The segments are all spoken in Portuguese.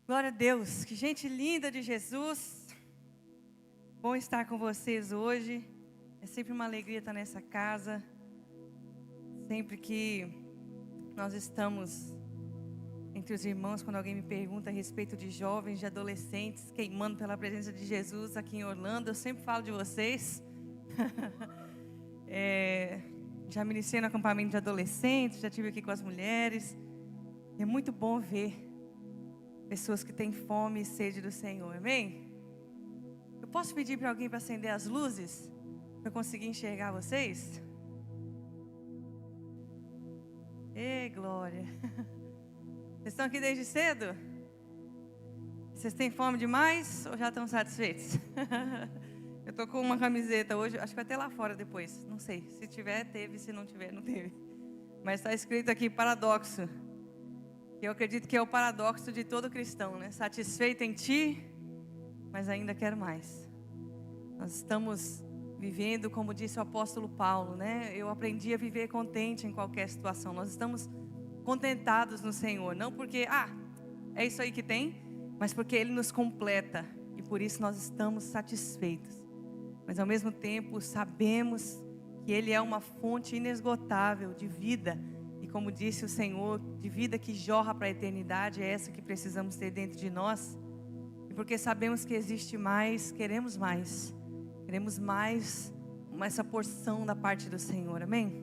Glória a Deus, que gente linda de Jesus. Bom estar com vocês hoje. É sempre uma alegria estar nessa casa. Sempre que nós estamos entre os irmãos, quando alguém me pergunta a respeito de jovens, de adolescentes, queimando pela presença de Jesus aqui em Orlando, eu sempre falo de vocês. Já ministrei no acampamento de adolescentes, já estive aqui com as mulheres. É muito bom ver pessoas que têm fome e sede do Senhor, amém? Eu posso pedir para alguém para acender as luzes, para eu conseguir enxergar vocês? Ei, glória! Vocês estão aqui desde cedo? Vocês têm fome demais ou já estão satisfeitos? Eu estou com uma camiseta hoje, acho que vai ter lá fora depois, não sei. Se tiver, teve, se não tiver, não teve. Mas está escrito aqui, paradoxo. Eu acredito que é o paradoxo de todo cristão, né? Satisfeito em ti, mas ainda quero mais. Nós estamos vivendo, como disse o apóstolo Paulo, né? Eu aprendi a viver contente em qualquer situação. Nós estamos contentados no Senhor, não porque, é isso aí que tem, mas porque Ele nos completa. E por isso nós estamos satisfeitos. Mas ao mesmo tempo sabemos que Ele é uma fonte inesgotável de vida. E como disse o Senhor, de vida que jorra para a eternidade, é essa que precisamos ter dentro de nós. E porque sabemos que existe mais, queremos mais. Queremos mais essa porção da parte do Senhor, amém?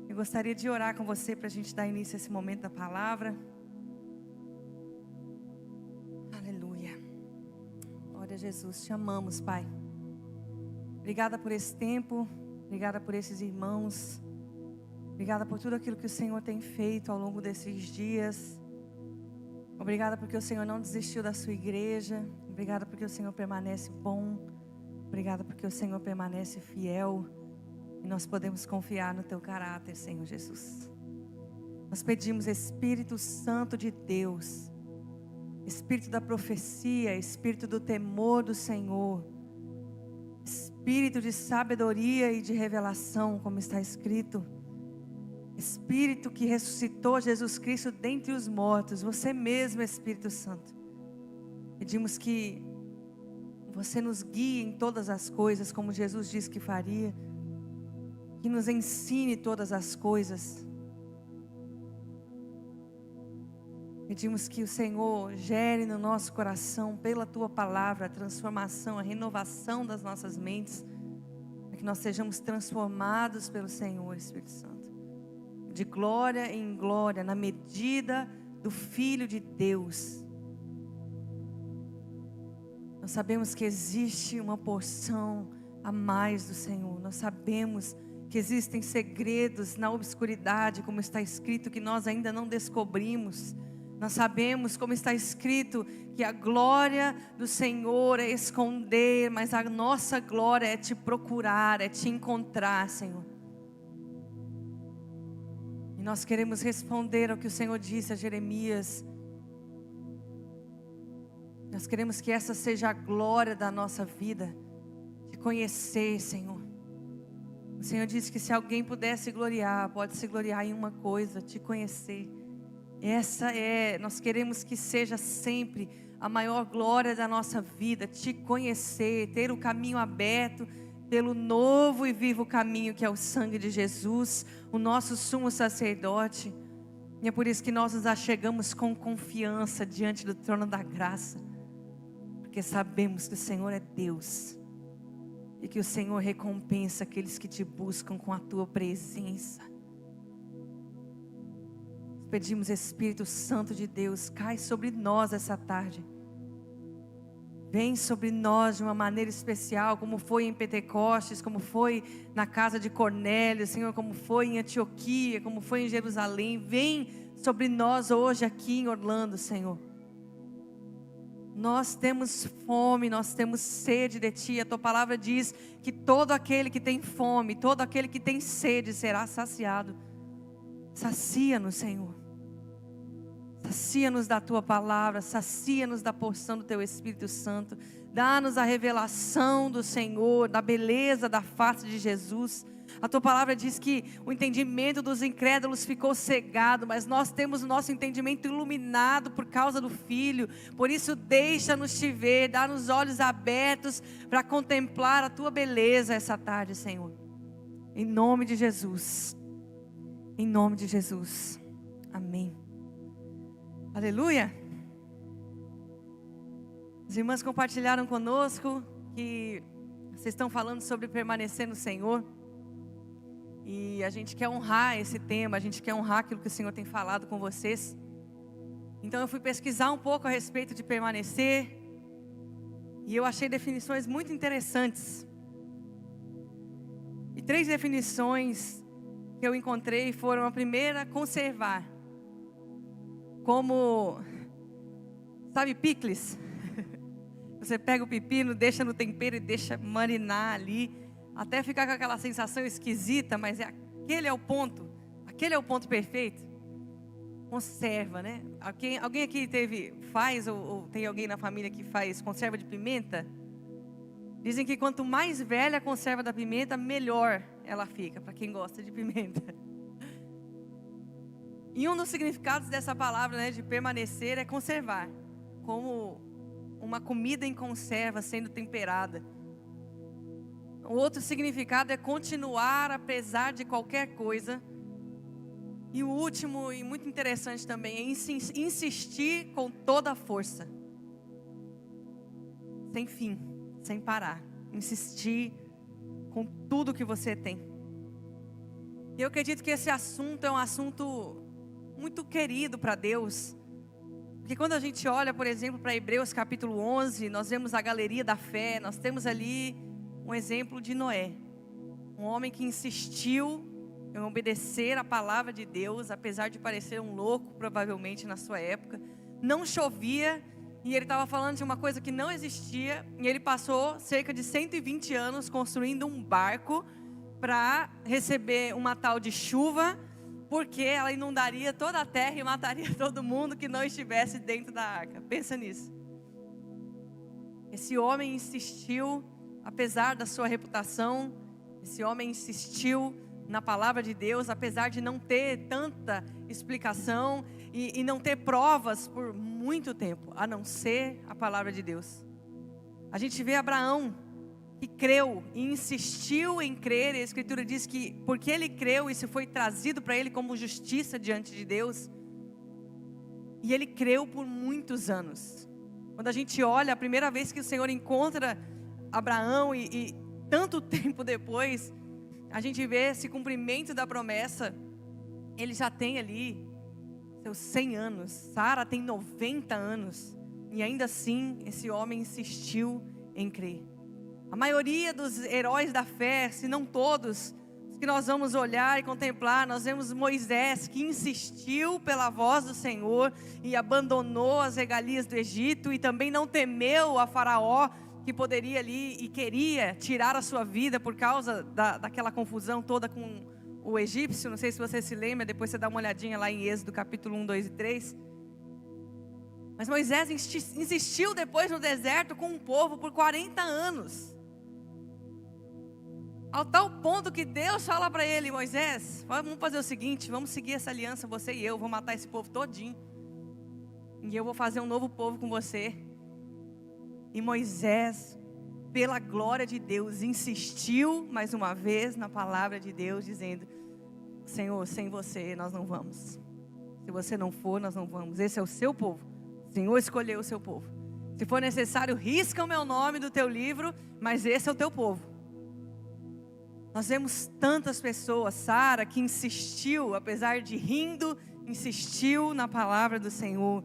Eu gostaria de orar com você para a gente dar início a esse momento da palavra. Aleluia. Glória a Jesus, te amamos, Pai. Obrigada por esse tempo, obrigada por esses irmãos. Obrigada por tudo aquilo que o Senhor tem feito ao longo desses dias. Obrigada porque o Senhor não desistiu da sua igreja. Obrigada porque o Senhor permanece bom. Obrigada porque o Senhor permanece fiel. E nós podemos confiar no teu caráter, Senhor Jesus. Nós pedimos, Espírito Santo de Deus, Espírito da profecia, Espírito do temor do Senhor, Espírito de sabedoria e de revelação, como está escrito. Espírito que ressuscitou Jesus Cristo dentre os mortos, você mesmo, Espírito Santo. Pedimos que você nos guie em todas as coisas, como Jesus disse que faria. Que nos ensine todas as coisas. Pedimos que o Senhor gere no nosso coração, pela Tua palavra, a transformação, a renovação das nossas mentes. Para que nós sejamos transformados pelo Senhor, Espírito Santo. De glória em glória, na medida do Filho de Deus. Nós sabemos que existe uma porção a mais do Senhor. Nós sabemos que existem segredos na obscuridade, como está escrito, que nós ainda não descobrimos. Nós sabemos, como está escrito, que a glória do Senhor é esconder, mas a nossa glória é te procurar, é te encontrar, Senhor. E nós queremos responder ao que o Senhor disse a Jeremias. Nós queremos que essa seja a glória da nossa vida, te conhecer, Senhor. O Senhor disse que se alguém pudesse gloriar, pode se gloriar em uma coisa, te conhecer. Nós queremos que seja sempre a maior glória da nossa vida, te conhecer, ter o caminho aberto pelo novo e vivo caminho que é o sangue de Jesus, o nosso sumo sacerdote. E é por isso que nós nos achegamos com confiança diante do trono da graça, porque sabemos que o Senhor é Deus. E que o Senhor recompensa aqueles que te buscam com a tua presença. Pedimos, Espírito Santo de Deus, cai sobre nós essa tarde. Vem sobre nós de uma maneira especial, como foi em Pentecostes, como foi na casa de Cornélio, Senhor, como foi em Antioquia, como foi em Jerusalém. Vem sobre nós hoje aqui em Orlando, Senhor. Nós temos fome, nós temos sede de Ti. A Tua palavra diz que todo aquele que tem fome, todo aquele que tem sede será saciado. Sacia-nos, Senhor. Sacia-nos da Tua palavra, sacia-nos da porção do Teu Espírito Santo. Dá-nos a revelação do Senhor, da beleza da face de Jesus. A tua palavra diz que o entendimento dos incrédulos ficou cegado, mas nós temos o nosso entendimento iluminado por causa do Filho. Por isso deixa-nos te ver, dá-nos olhos abertos para contemplar a tua beleza essa tarde, Senhor. Em nome de Jesus. Em nome de Jesus. Amém. Aleluia. As irmãs compartilharam conosco que vocês estão falando sobre permanecer no Senhor. E a gente quer honrar esse tema, a gente quer honrar aquilo que o Senhor tem falado com vocês. Então eu fui pesquisar um pouco a respeito de permanecer. E eu achei definições muito interessantes. E 3 definições que eu encontrei foram: a primeira, conservar. Como, sabe, picles? Você pega o pepino, deixa no tempero e deixa marinar ali, até ficar com aquela sensação esquisita, mas aquele é o ponto perfeito. Conserva, né? Alguém aqui faz ou tem alguém na família que faz conserva de pimenta? Dizem que quanto mais velha a conserva da pimenta, melhor ela fica, para quem gosta de pimenta. E um dos significados dessa palavra, né, de permanecer, é conservar, como uma comida em conserva sendo temperada. O outro significado é continuar apesar de qualquer coisa. E o último, e muito interessante também, é insistir com toda a força. Sem fim, sem parar. Insistir com tudo que você tem. E eu acredito que esse assunto é um assunto muito querido para Deus. Porque quando a gente olha, por exemplo, para Hebreus capítulo 11, nós vemos a galeria da fé, nós temos ali um exemplo de Noé. Um homem que insistiu em obedecer a palavra de Deus, apesar de parecer um louco, provavelmente, na sua época. Não chovia, e ele estava falando de uma coisa que não existia, e ele passou cerca de 120 anos construindo um barco para receber uma tal de chuva, porque ela inundaria toda a terra e mataria todo mundo que não estivesse dentro da arca. Pensa nisso. Esse homem insistiu, apesar da sua reputação, esse homem insistiu na palavra de Deus, apesar de não ter tanta explicação e não ter provas por muito tempo, a não ser a palavra de Deus. A gente vê Abraão, que creu e insistiu em crer, e a Escritura diz que porque ele creu, isso foi trazido para ele como justiça diante de Deus, e ele creu por muitos anos. Quando a gente olha, a primeira vez que o Senhor encontra Abraão e tanto tempo depois, a gente vê esse cumprimento da promessa. Ele já tem ali seus 100 anos, Sara tem 90 anos, e ainda assim esse homem insistiu em crer. A maioria dos heróis da fé, se não todos, que nós vamos olhar e contemplar, nós vemos Moisés, que insistiu pela voz do Senhor e abandonou as regalias do Egito, e também não temeu a Faraó, que poderia ali e queria tirar a sua vida por causa daquela confusão toda com o egípcio. Não sei se você se lembra, depois você dá uma olhadinha lá em Êxodo capítulo 1, 2 e 3. Mas Moisés insistiu depois no deserto com o povo por 40 anos. Ao tal ponto que Deus fala para ele: Moisés, vamos fazer o seguinte, vamos seguir essa aliança, você e eu, vou matar esse povo todinho, e eu vou fazer um novo povo com você. E Moisés, pela glória de Deus, insistiu mais uma vez na palavra de Deus, dizendo: Senhor, sem você nós não vamos. Se você não for, nós não vamos. Esse é o seu povo. O Senhor escolheu o seu povo. Se for necessário, risca o meu nome do teu livro, mas esse é o teu povo. Nós vemos tantas pessoas, Sara, que insistiu, apesar de rindo, insistiu na palavra do Senhor.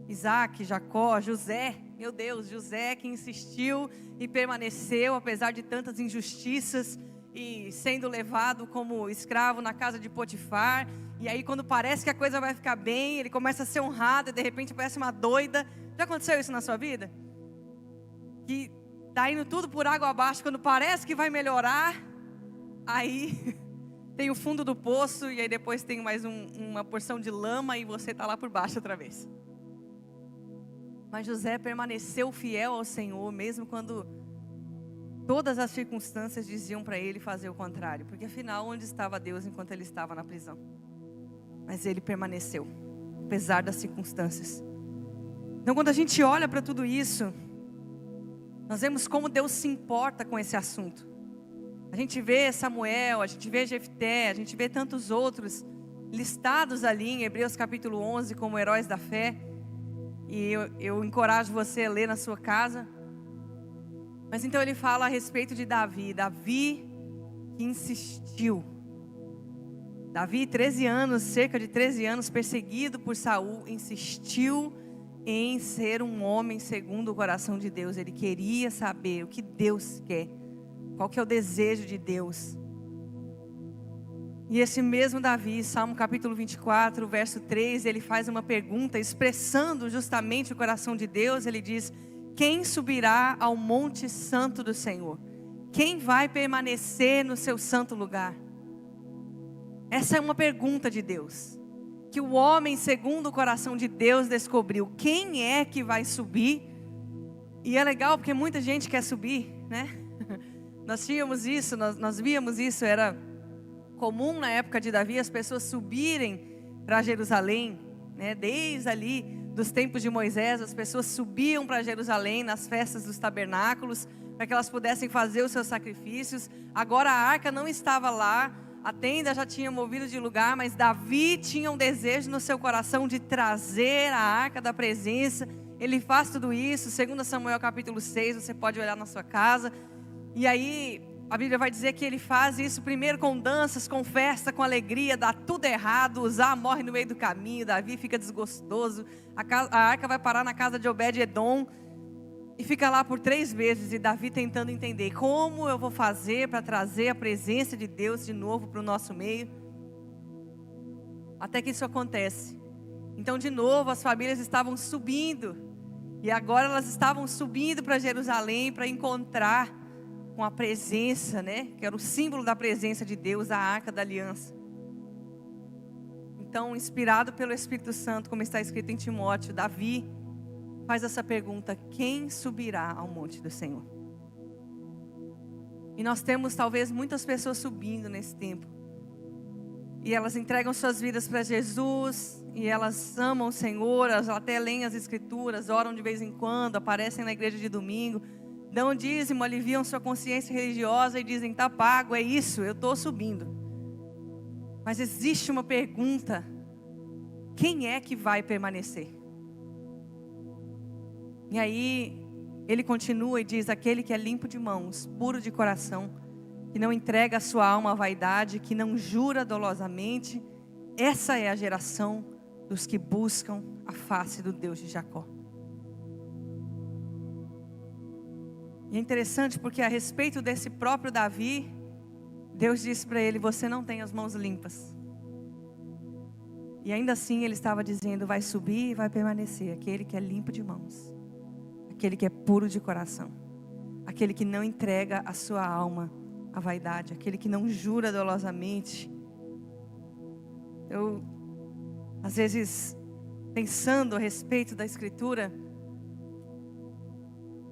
Isaac, Jacó, José, meu Deus, José que insistiu e permaneceu, apesar de tantas injustiças, e sendo levado como escravo na casa de Potifar. E aí quando parece que a coisa vai ficar bem, ele começa a ser honrado e de repente parece uma doida. Já aconteceu isso na sua vida? Que está indo tudo por água abaixo, quando parece que vai melhorar, aí tem o fundo do poço, e aí depois tem mais uma porção de lama e você está lá por baixo outra vez. Mas José permaneceu fiel ao Senhor, mesmo quando todas as circunstâncias diziam para ele fazer o contrário. Porque afinal, onde estava Deus enquanto ele estava na prisão? Mas ele permaneceu, apesar das circunstâncias. Então, quando a gente olha para tudo isso, nós vemos como Deus se importa com esse assunto. A gente vê Samuel, a gente vê Jefté, a gente vê tantos outros listados ali em Hebreus capítulo 11 como heróis da fé. E eu encorajo você a ler na sua casa. Mas então ele fala a respeito de Davi. Davi que insistiu. Davi, 13 anos, cerca de 13 anos, perseguido por Saul, insistiu em ser um homem segundo o coração de Deus. Ele queria saber o que Deus quer. Qual que é o desejo de Deus. E esse mesmo Davi, Salmo capítulo 24, verso 3, ele faz uma pergunta expressando justamente o coração de Deus. Ele diz: quem subirá ao monte santo do Senhor? Quem vai permanecer no seu santo lugar? Essa é uma pergunta de Deus, que o homem segundo o coração de Deus descobriu. Quem é que vai subir? E é legal porque muita gente quer subir, né? Nós tínhamos isso, nós víamos isso, era comum na época de Davi as pessoas subirem para Jerusalém, né? Desde ali dos tempos de Moisés, as pessoas subiam para Jerusalém nas festas dos tabernáculos, para que elas pudessem fazer os seus sacrifícios. Agora a arca não estava lá, a tenda já tinha movido de lugar, mas Davi tinha um desejo no seu coração de trazer a arca da presença. Ele faz tudo isso, 2 Samuel capítulo 6, você pode olhar na sua casa. E aí a Bíblia vai dizer que ele faz isso primeiro com danças, com festa, com alegria. Dá tudo errado, Uzá morre no meio do caminho, Davi fica desgostoso. A arca vai parar na casa de Obed-Edom e fica lá por 3 vezes. E Davi tentando entender: como eu vou fazer para trazer a presença de Deus de novo para o nosso meio? Até que isso acontece. Então de novo as famílias estavam subindo. E agora elas estavam subindo para Jerusalém para encontrar com a presença, né? Que era o símbolo da presença de Deus, a arca da aliança. Então, inspirado pelo Espírito Santo, como está escrito em Timóteo, Davi faz essa pergunta: quem subirá ao monte do Senhor? E nós temos talvez muitas pessoas subindo nesse tempo. E elas entregam suas vidas para Jesus, e elas amam o Senhor, elas até leem as Escrituras, oram de vez em quando, aparecem na igreja de domingo, dão dízimo, aliviam sua consciência religiosa e dizem: tá pago, é isso, eu estou subindo. Mas existe uma pergunta: quem é que vai permanecer? E aí ele continua e diz: aquele que é limpo de mãos, puro de coração, que não entrega a sua alma à vaidade, que não jura dolosamente, essa é a geração dos que buscam a face do Deus de Jacó. E é interessante porque a respeito desse próprio Davi, Deus disse para ele: você não tem as mãos limpas. E ainda assim ele estava dizendo: vai subir e vai permanecer aquele que é limpo de mãos, aquele que é puro de coração, aquele que não entrega a sua alma à vaidade, aquele que não jura dolosamente. Eu, às vezes, pensando a respeito da Escritura,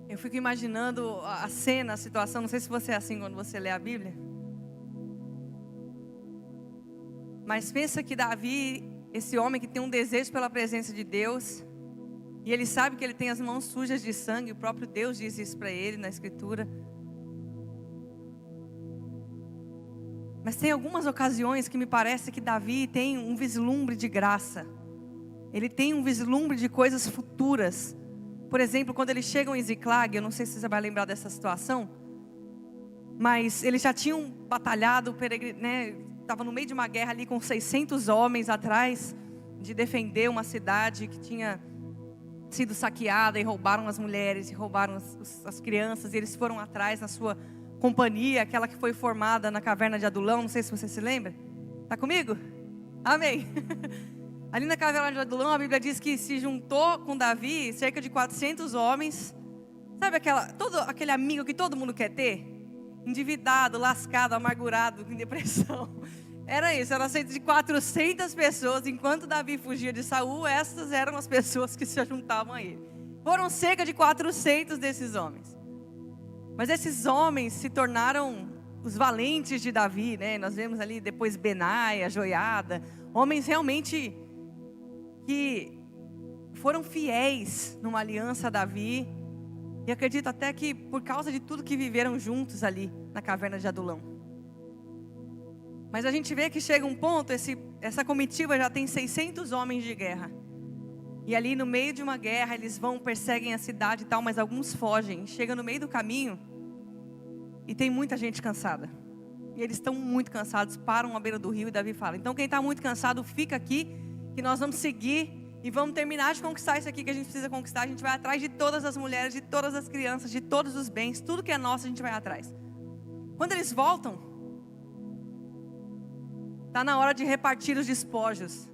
eu fico imaginando a cena, a situação. Não sei se você é assim quando você lê a Bíblia. Mas pensa que Davi, esse homem que tem um desejo pela presença de Deus, e ele sabe que ele tem as mãos sujas de sangue, o próprio Deus diz isso para ele na Escritura. Mas tem algumas ocasiões que me parece que Davi tem um vislumbre de graça. Ele tem um vislumbre de coisas futuras. Por exemplo, quando eles chegam em Ziclag, eu não sei se você vai lembrar dessa situação, mas eles já tinham batalhado, né? Estava no meio de uma guerra ali com 600 homens atrás, de defender uma cidade que tinha sido saqueada, e roubaram as mulheres, e roubaram as crianças, e eles foram atrás na sua companhia, aquela que foi formada na caverna de Adulão. Não sei se você se lembra. Está comigo? Amém. Ali na caverna de Adulão, a Bíblia diz que se juntou com Davi cerca de 400 homens. Sabe aquele amigo que todo mundo quer ter? Endividado, lascado, amargurado, com depressão. Era isso, era cerca de 400 pessoas. Enquanto Davi fugia de Saul, essas eram as pessoas que se juntavam a ele. Foram cerca de 400 desses homens. Mas esses homens se tornaram os valentes de Davi, né? Nós vemos ali depois Benaia, Joiada, homens realmente que foram fiéis numa aliança a Davi. E acredito até que por causa de tudo que viveram juntos ali na caverna de Adulão. Mas a gente vê que chega um ponto, essa comitiva já tem 600 homens de guerra. E ali no meio de uma guerra, eles vão, perseguem a cidade e tal, mas alguns fogem. Chega no meio do caminho e tem muita gente cansada. E eles estão muito cansados, param à beira do rio e Davi fala: então quem está muito cansado, fica aqui, que nós vamos seguir e vamos terminar de conquistar isso aqui que a gente precisa conquistar. A gente vai atrás de todas as mulheres, de todas as crianças, de todos os bens, tudo que é nosso a gente vai atrás. Quando eles voltam, está na hora de repartir os despojos.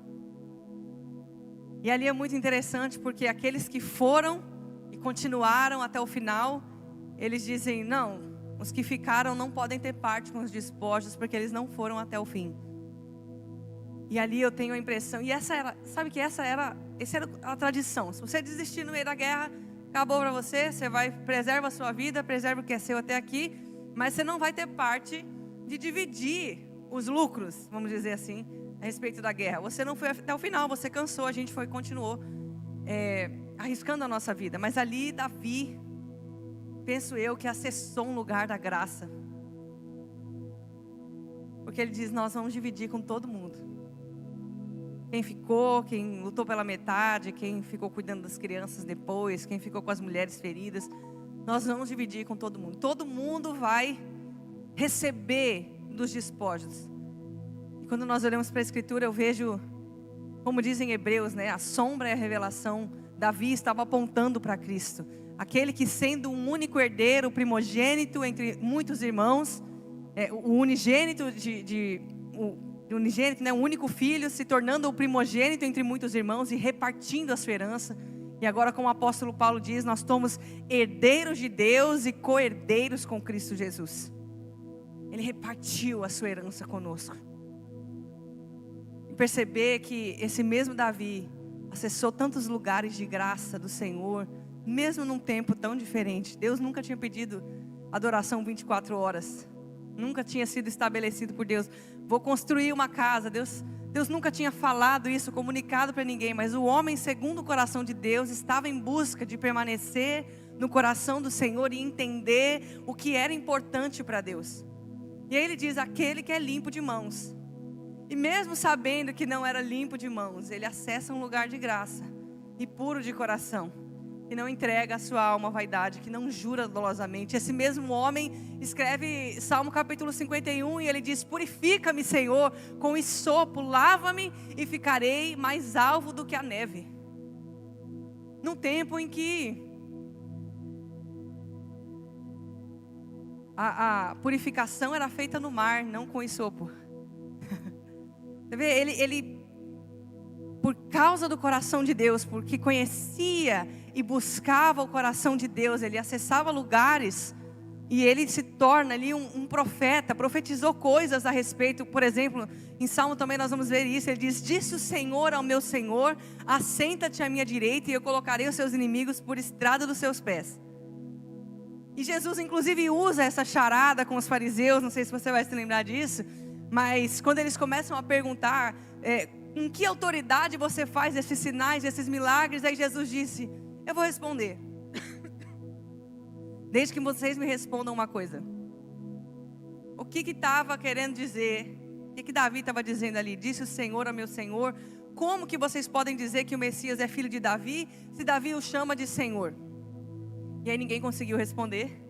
E ali é muito interessante, porque aqueles que foram e continuaram até o final, eles dizem: não, os que ficaram não podem ter parte com os despojos, porque eles não foram até o fim. E ali eu tenho a impressão, e essa era a tradição. Se você desistir no meio da guerra, acabou para você, você vai, preserva a sua vida, preserva o que é seu até aqui, mas você não vai ter parte de dividir os lucros, vamos dizer assim, a respeito da guerra. Você não foi até o final, você cansou, a gente continuou arriscando a nossa vida. Mas ali Davi, penso eu, que acessou um lugar da graça. Porque ele diz: nós vamos dividir com todo mundo. Quem ficou, quem lutou pela metade, quem ficou cuidando das crianças depois, quem ficou com as mulheres feridas, nós vamos dividir com todo mundo. Todo mundo vai receber dos despojos. E quando nós olhamos para a Escritura, eu vejo, como dizem Hebreus, né? A sombra e a revelação. Davi estava apontando para Cristo. Aquele que, sendo um único herdeiro, primogênito entre muitos irmãos, o unigênito unigênito, né, o único filho, se tornando o primogênito entre muitos irmãos e repartindo a sua herança. E agora, como o apóstolo Paulo diz, nós somos herdeiros de Deus e co-herdeiros com Cristo Jesus. Ele repartiu a sua herança conosco. E perceber que esse mesmo Davi acessou tantos lugares de graça do Senhor, mesmo num tempo tão diferente. Deus nunca tinha pedido adoração 24 horas. Nunca tinha sido estabelecido por Deus: vou construir uma casa. Deus nunca tinha falado isso, comunicado para ninguém. Mas o homem, segundo o coração de Deus, estava em busca de permanecer no coração do Senhor e entender o que era importante para Deus. E aí ele diz: aquele que é limpo de mãos. E mesmo sabendo que não era limpo de mãos, ele acessa um lugar de graça e puro de coração, que não entrega a sua alma à vaidade, que não jura dolosamente. Esse mesmo homem escreve Salmo capítulo 51 e ele diz: purifica-me, Senhor, com hisopo, lava-me e ficarei mais alvo do que a neve. Num tempo em que a purificação era feita no mar, não com hisopo. Você vê, ele por causa do coração de Deus, porque conhecia e buscava o coração de Deus, ele acessava lugares e ele se torna ali um profeta, profetizou coisas a respeito. Por exemplo, em Salmo também nós vamos ver isso. Ele diz: disse o Senhor ao meu Senhor: assenta-te à minha direita e eu colocarei os seus inimigos por estrada dos seus pés. E Jesus inclusive usa essa charada com os fariseus, não sei se você vai se lembrar disso, mas quando eles começam a perguntar com que autoridade você faz esses sinais, esses milagres, aí Jesus disse: eu vou responder, desde que vocês me respondam uma coisa. O que estava querendo dizer? O que Davi estava dizendo ali? Disse o Senhor ao meu Senhor: como que vocês podem dizer que o Messias é filho de Davi, se Davi o chama de Senhor? E aí ninguém conseguiu responder.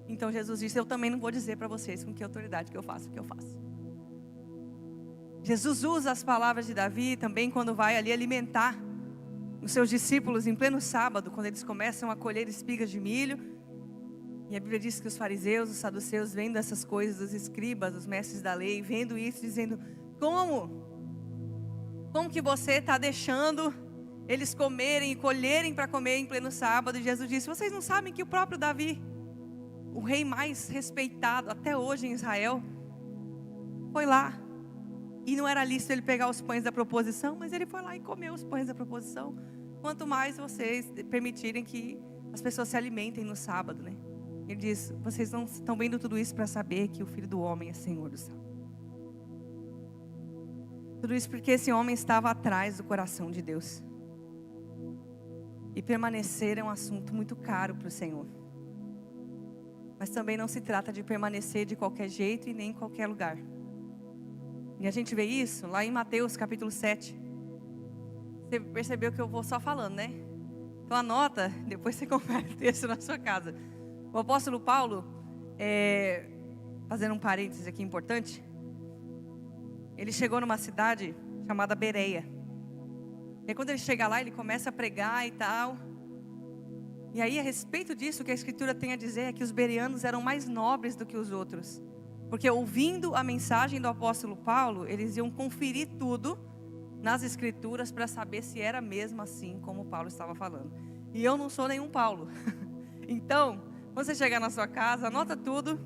Então Jesus disse: eu também não vou dizer para vocês com que autoridade que eu faço o que eu faço. Jesus usa as palavras de Davi também quando vai ali alimentar os seus discípulos em pleno sábado, quando eles começam a colher espigas de milho. E a Bíblia diz que os fariseus, os saduceus, vendo essas coisas, os escribas, os mestres da lei, vendo isso, dizendo: como que você está deixando eles comerem e colherem para comer em pleno sábado? E Jesus disse: vocês não sabem que o próprio Davi, o rei mais respeitado até hoje em Israel, foi lá. E não era lícito ele pegar os pães da proposição, mas ele foi lá e comeu os pães da proposição. Quanto mais vocês permitirem que as pessoas se alimentem no sábado, né? Ele diz: vocês não estão vendo tudo isso para saber que o Filho do Homem é Senhor do céu. Tudo isso porque esse homem estava atrás do coração de Deus. E permanecer é um assunto muito caro para o Senhor. Mas também não se trata de permanecer de qualquer jeito e nem em qualquer lugar. E a gente vê isso lá em Mateus capítulo 7. Você percebeu que eu vou só falando, né? Então anota, depois você confere o texto na sua casa. O apóstolo Paulo, fazendo um parênteses aqui importante, ele chegou numa cidade chamada Bereia. E aí, quando ele chega lá, ele começa a pregar e tal. E aí, a respeito disso, o que a Escritura tem a dizer é que os bereanos eram mais nobres do que os outros. Porque ouvindo a mensagem do apóstolo Paulo, eles iam conferir tudo nas Escrituras para saber se era mesmo assim como Paulo estava falando. E eu não sou nenhum Paulo. Então, quando você chegar na sua casa, anota tudo.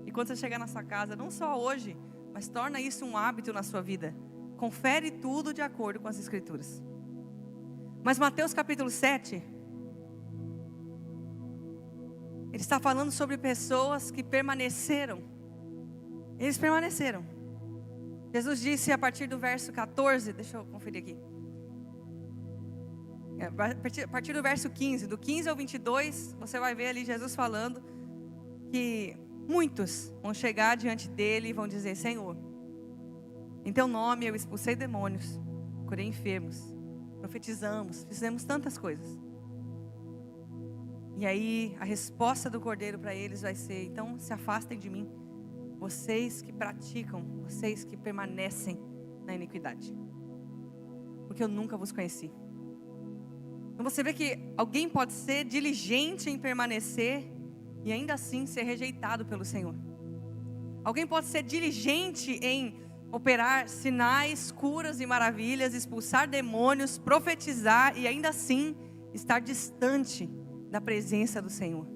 E quando você chegar na sua casa, não só hoje, mas torna isso um hábito na sua vida. Confere tudo de acordo com as Escrituras. Mas Mateus capítulo 7, ele está falando sobre pessoas que permaneceram. Eles permaneceram. Jesus disse a partir do verso 14, deixa eu conferir aqui. A partir do verso 15, do 15 ao 22, você vai ver ali Jesus falando que muitos vão chegar diante dele e vão dizer: Senhor, em teu nome eu expulsei demônios, curei enfermos, profetizamos, fizemos tantas coisas. E aí a resposta do Cordeiro para eles vai ser: então se afastem de mim, vocês que praticam, vocês que permanecem na iniquidade, porque eu nunca vos conheci. Então você vê que alguém pode ser diligente em permanecer e ainda assim ser rejeitado pelo Senhor. Alguém pode ser diligente em operar sinais, curas e maravilhas, expulsar demônios, profetizar e ainda assim estar distante da presença do Senhor.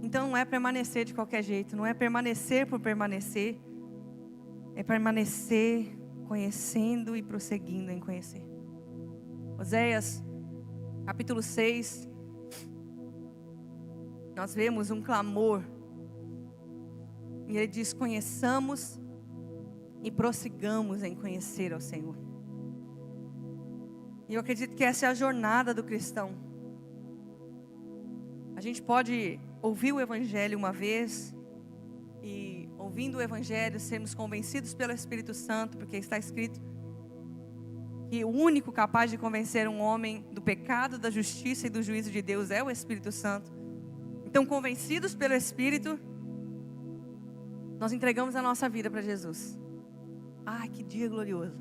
Então não é permanecer de qualquer jeito, não é permanecer por permanecer, é permanecer conhecendo e prosseguindo em conhecer. Oséias capítulo 6, nós vemos um clamor, e ele diz: conheçamos e prossigamos em conhecer ao Senhor. E eu acredito que essa é a jornada do cristão. A gente pode ouvir o Evangelho uma vez e, ouvindo o Evangelho, sermos convencidos pelo Espírito Santo, porque está escrito que o único capaz de convencer um homem do pecado, da justiça e do juízo de Deus é o Espírito Santo. Então, convencidos pelo Espírito, nós entregamos a nossa vida para Jesus. Ai, que dia glorioso.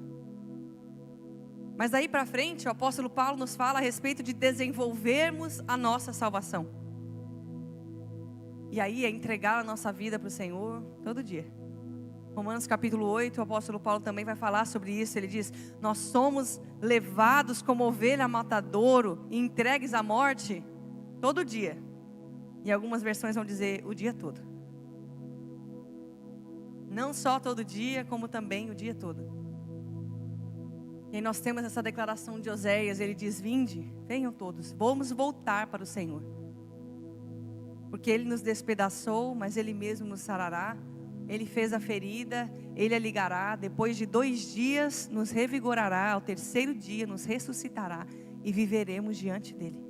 Mas daí para frente, o apóstolo Paulo nos fala a respeito de desenvolvermos a nossa salvação. E aí é entregar a nossa vida para o Senhor todo dia. Romanos capítulo 8, o apóstolo Paulo também vai falar sobre isso. Ele diz: nós somos levados como ovelha a matadouro e entregues à morte todo dia. E algumas versões vão dizer o dia todo. Não só todo dia, como também o dia todo. E aí nós temos essa declaração de Oséias. Ele diz: vinde, venham todos, vamos voltar para o Senhor. Porque Ele nos despedaçou, mas Ele mesmo nos sarará. Ele fez a ferida, Ele a ligará. Depois de 2 dias nos revigorará. Ao 3º dia nos ressuscitará e viveremos diante dEle.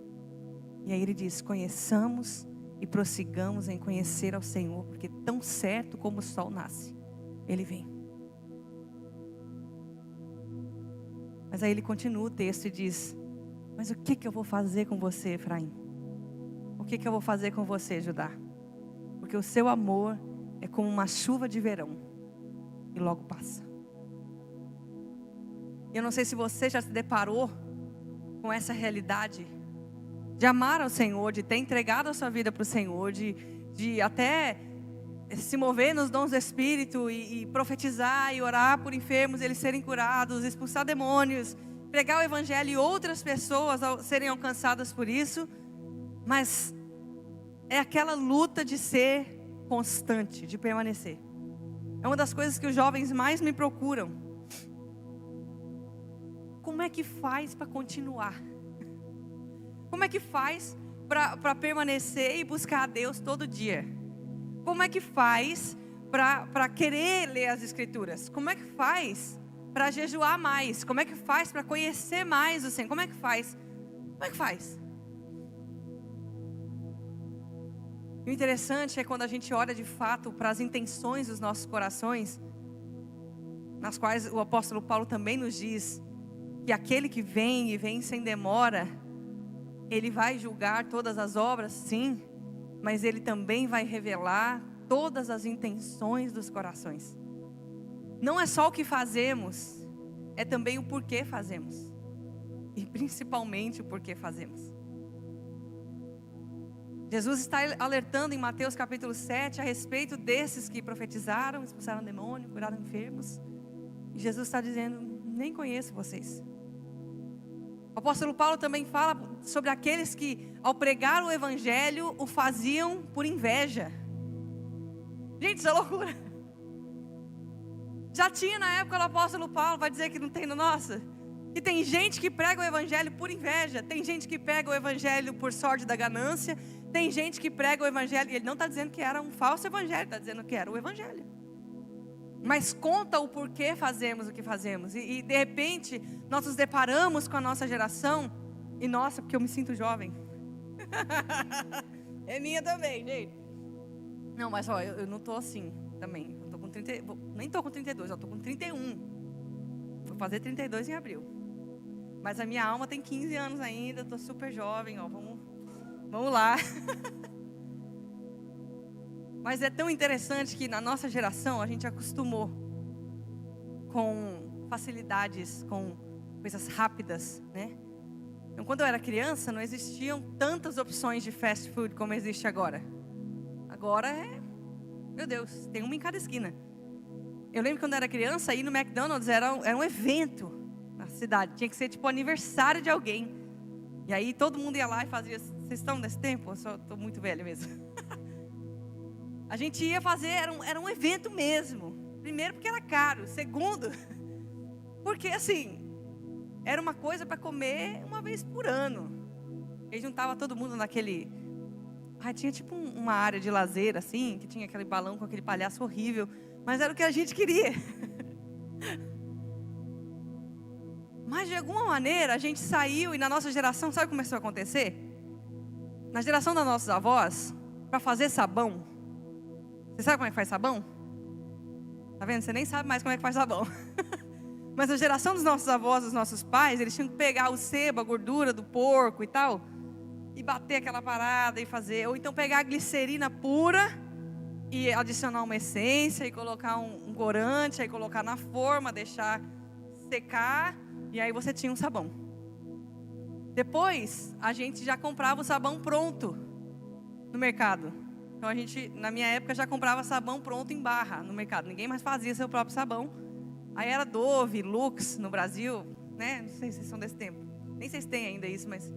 E aí Ele diz: conheçamos e prossigamos em conhecer ao Senhor, porque tão certo como o sol nasce, Ele vem. Mas aí ele continua o texto e diz: mas o que eu vou fazer com você, Efraim? O que eu vou fazer com você, Judá? Porque o seu amor é como uma chuva de verão e logo passa. Eu não sei se você já se deparou com essa realidade de amar ao Senhor, de ter entregado a sua vida para o Senhor, de até se mover nos dons do Espírito e profetizar e orar por enfermos, eles serem curados, expulsar demônios, pregar o Evangelho e outras pessoas serem alcançadas por isso. Mas é aquela luta de ser constante, de permanecer. É uma das coisas que os jovens mais me procuram. Como é que faz para continuar? Como é que faz para permanecer e buscar a Deus todo dia? Como é que faz para querer ler as Escrituras? Como é que faz para jejuar mais? Como é que faz para conhecer mais o Senhor? Como é que faz? Como é que faz? E o interessante é quando a gente olha de fato para as intenções dos nossos corações, nas quais o apóstolo Paulo também nos diz que aquele que vem e vem sem demora, ele vai julgar todas as obras, sim, mas ele também vai revelar todas as intenções dos corações. Não é só o que fazemos, é também o porquê fazemos. E principalmente o porquê fazemos. Jesus está alertando em Mateus capítulo 7 a respeito desses que profetizaram, expulsaram demônio, curaram enfermos. E Jesus está dizendo, nem conheço vocês. O apóstolo Paulo também fala sobre aqueles que, ao pregar o evangelho, o faziam por inveja. Gente, isso é loucura. Já tinha na época do apóstolo Paulo, vai dizer que não tem no nosso? Que tem gente que prega o evangelho por inveja. Tem gente que prega o evangelho por sorte da ganância. Tem gente que prega o evangelho, e ele não está dizendo que era um falso evangelho, está dizendo que era o evangelho. Mas conta o porquê fazemos o que fazemos. E de repente, nós nos deparamos com a nossa geração. E nossa, porque eu me sinto jovem. É minha também, gente. Não, mas ó, eu não estou assim também. Eu tô com 30, nem estou com 32, eu estou com 31. Vou fazer 32 em abril. Mas a minha alma tem 15 anos ainda, estou super jovem, ó, vamos lá. Mas é tão interessante que na nossa geração a gente acostumou com facilidades, com coisas rápidas, né? Então, quando eu era criança, não existiam tantas opções de fast food como existe agora. Agora meu Deus, tem uma em cada esquina. Eu lembro que quando eu era criança, ir no McDonald's era um evento na cidade. Tinha que ser tipo aniversário de alguém. E aí todo mundo ia lá e fazia. Vocês estão nesse tempo? Eu só estou muito velho mesmo. A gente ia fazer, era um evento mesmo. Primeiro porque era caro. Segundo, porque assim, era uma coisa para comer uma vez por ano. E juntava todo mundo naquele... tinha tipo uma área de lazer assim, que tinha aquele balão com aquele palhaço horrível. Mas era o que a gente queria. Mas de alguma maneira a gente saiu e na nossa geração, sabe o que começou a acontecer? Na geração das nossas avós, para fazer sabão. Você sabe como é que faz sabão? Tá vendo? Você nem sabe mais como é que faz sabão. Mas a geração dos nossos avós, dos nossos pais, eles tinham que pegar o sebo, a gordura do porco e tal, e bater aquela parada e fazer. Ou então pegar a glicerina pura e adicionar uma essência e colocar um corante, aí colocar na forma, deixar secar, e aí você tinha um sabão. Depois, a gente já comprava o sabão pronto no mercado. Então a gente, na minha época, já comprava sabão pronto em barra no mercado. Ninguém mais fazia seu próprio sabão. Aí era Dove, Lux no Brasil, né? Não sei se vocês são desse tempo. Nem sei se tem ainda isso, mas...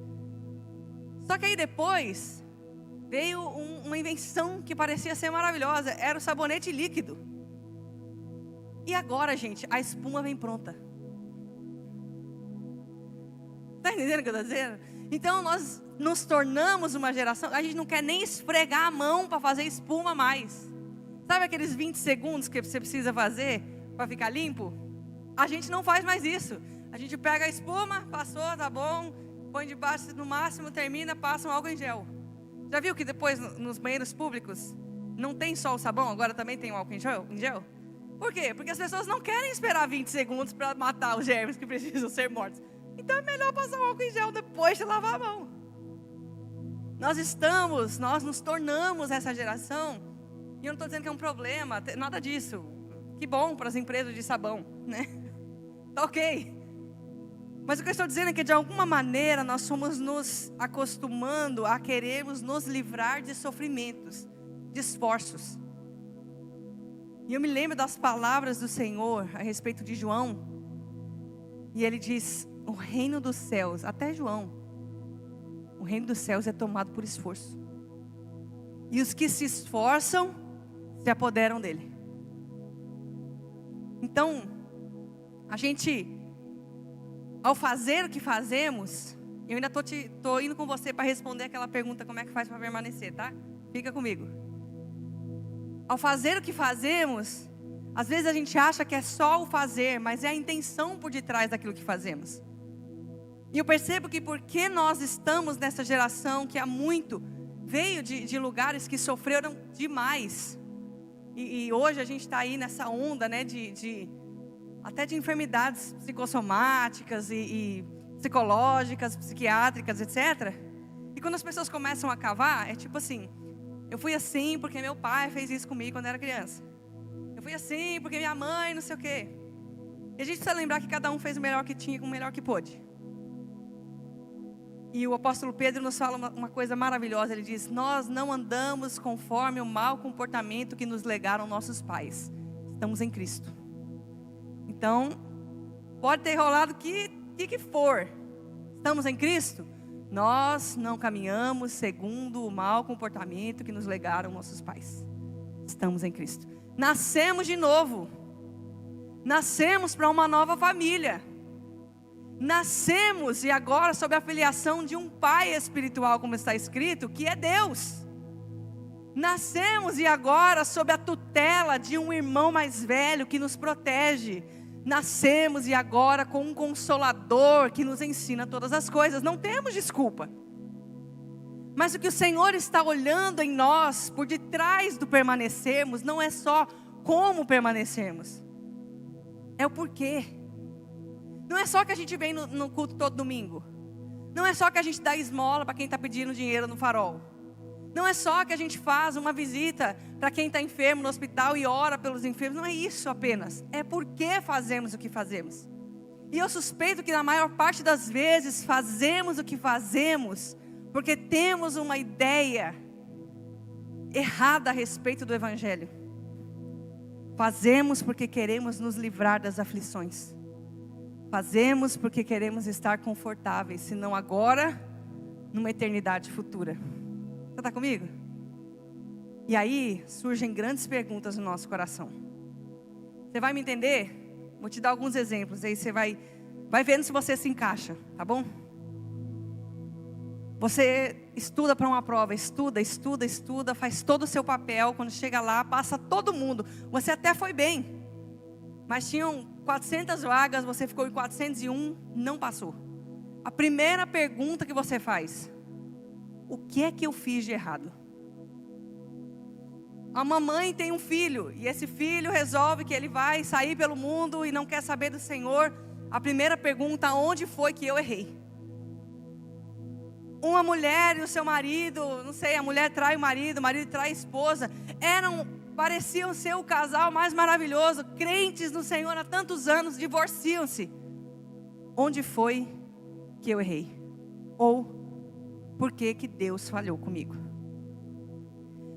Só que aí depois veio uma invenção que parecia ser maravilhosa. Era o sabonete líquido. E agora, gente, a espuma vem pronta. Está entendendo o que eu estou dizendo? Então nós nos tornamos uma geração, a gente não quer nem esfregar a mão para fazer espuma mais. Sabe aqueles 20 segundos que você precisa fazer para ficar limpo? A gente não faz mais isso. A gente pega a espuma, passou, tá bom, põe debaixo, no máximo termina, passa um álcool em gel. Já viu que depois nos banheiros públicos não tem só o sabão, agora também tem o álcool em gel? Por quê? Porque as pessoas não querem esperar 20 segundos para matar os germes que precisam ser mortos. Então é melhor passar o álcool em gel depois de lavar a mão. Nós nos tornamos essa geração. E eu não estou dizendo que é um problema, nada disso. Que bom para as empresas de sabão, né? Tá ok. Mas o que eu estou dizendo é que de alguma maneira nós somos nos acostumando a querermos nos livrar de sofrimentos, de esforços. E eu me lembro das palavras do Senhor a respeito de João. E ele diz, o reino dos céus, até João, o reino dos céus é tomado por esforço. E os que se esforçam, se apoderam dele. Então, a gente, ao fazer o que fazemos, Eu ainda tô indo com você para responder aquela pergunta, como é que faz para permanecer, tá? Fica comigo. Ao fazer o que fazemos, às vezes a gente acha que é só o fazer, mas é a intenção por detrás daquilo que fazemos. E eu percebo que porque nós estamos nessa geração que há muito veio de lugares que sofreram demais. E hoje a gente está aí nessa onda, né, até de enfermidades psicossomáticas e psicológicas, psiquiátricas, etc. E quando as pessoas começam a cavar, é tipo assim: eu fui assim porque meu pai fez isso comigo quando era criança. Eu fui assim porque minha mãe não sei o quê. E a gente precisa lembrar que cada um fez o melhor que tinha com o melhor que pôde. E o apóstolo Pedro nos fala uma coisa maravilhosa. Ele diz: nós não andamos conforme o mau comportamento que nos legaram nossos pais. Estamos em Cristo. Então, pode ter rolado o que for. Estamos em Cristo? Nós não caminhamos segundo o mau comportamento que nos legaram nossos pais. Estamos em Cristo. Nascemos de novo. Nascemos para uma nova família. Nascemos e agora sob a filiação de um pai espiritual, como está escrito, que é Deus. Nascemos e agora sob a tutela de um irmão mais velho que nos protege. Nascemos e agora com um consolador que nos ensina todas as coisas. Não temos desculpa. Mas o que o Senhor está olhando em nós, por detrás do permanecermos, não é só como permanecermos, é o porquê. Não é só que a gente vem no culto todo domingo. Não é só que a gente dá esmola para quem está pedindo dinheiro no farol. Não é só que a gente faz uma visita para quem está enfermo no hospital e ora pelos enfermos. Não é isso apenas. É porque fazemos o que fazemos. E eu suspeito que na maior parte das vezes fazemos o que fazemos porque temos uma ideia errada a respeito do Evangelho. Fazemos porque queremos nos livrar das aflições. Fazemos porque queremos estar confortáveis, se não agora, numa eternidade futura. Você está comigo? E aí surgem grandes perguntas no nosso coração. Você vai me entender? Vou te dar alguns exemplos, aí você vai vendo se você se encaixa, tá bom? Você estuda para uma prova, estuda, faz todo o seu papel. Quando chega lá, passa todo mundo. Você até foi bem, mas tinham 400 vagas, você ficou em 401, não passou. A primeira pergunta que você faz: o que é que eu fiz de errado? A mamãe tem um filho, e esse filho resolve que ele vai sair pelo mundo e não quer saber do Senhor. A primeira pergunta: onde foi que eu errei? Uma mulher e o seu marido, não sei, a mulher trai o marido trai a esposa. Pareciam ser o casal mais maravilhoso, crentes no Senhor há tantos anos, divorciam-se. Onde foi que eu errei? Ou por que Deus falhou comigo?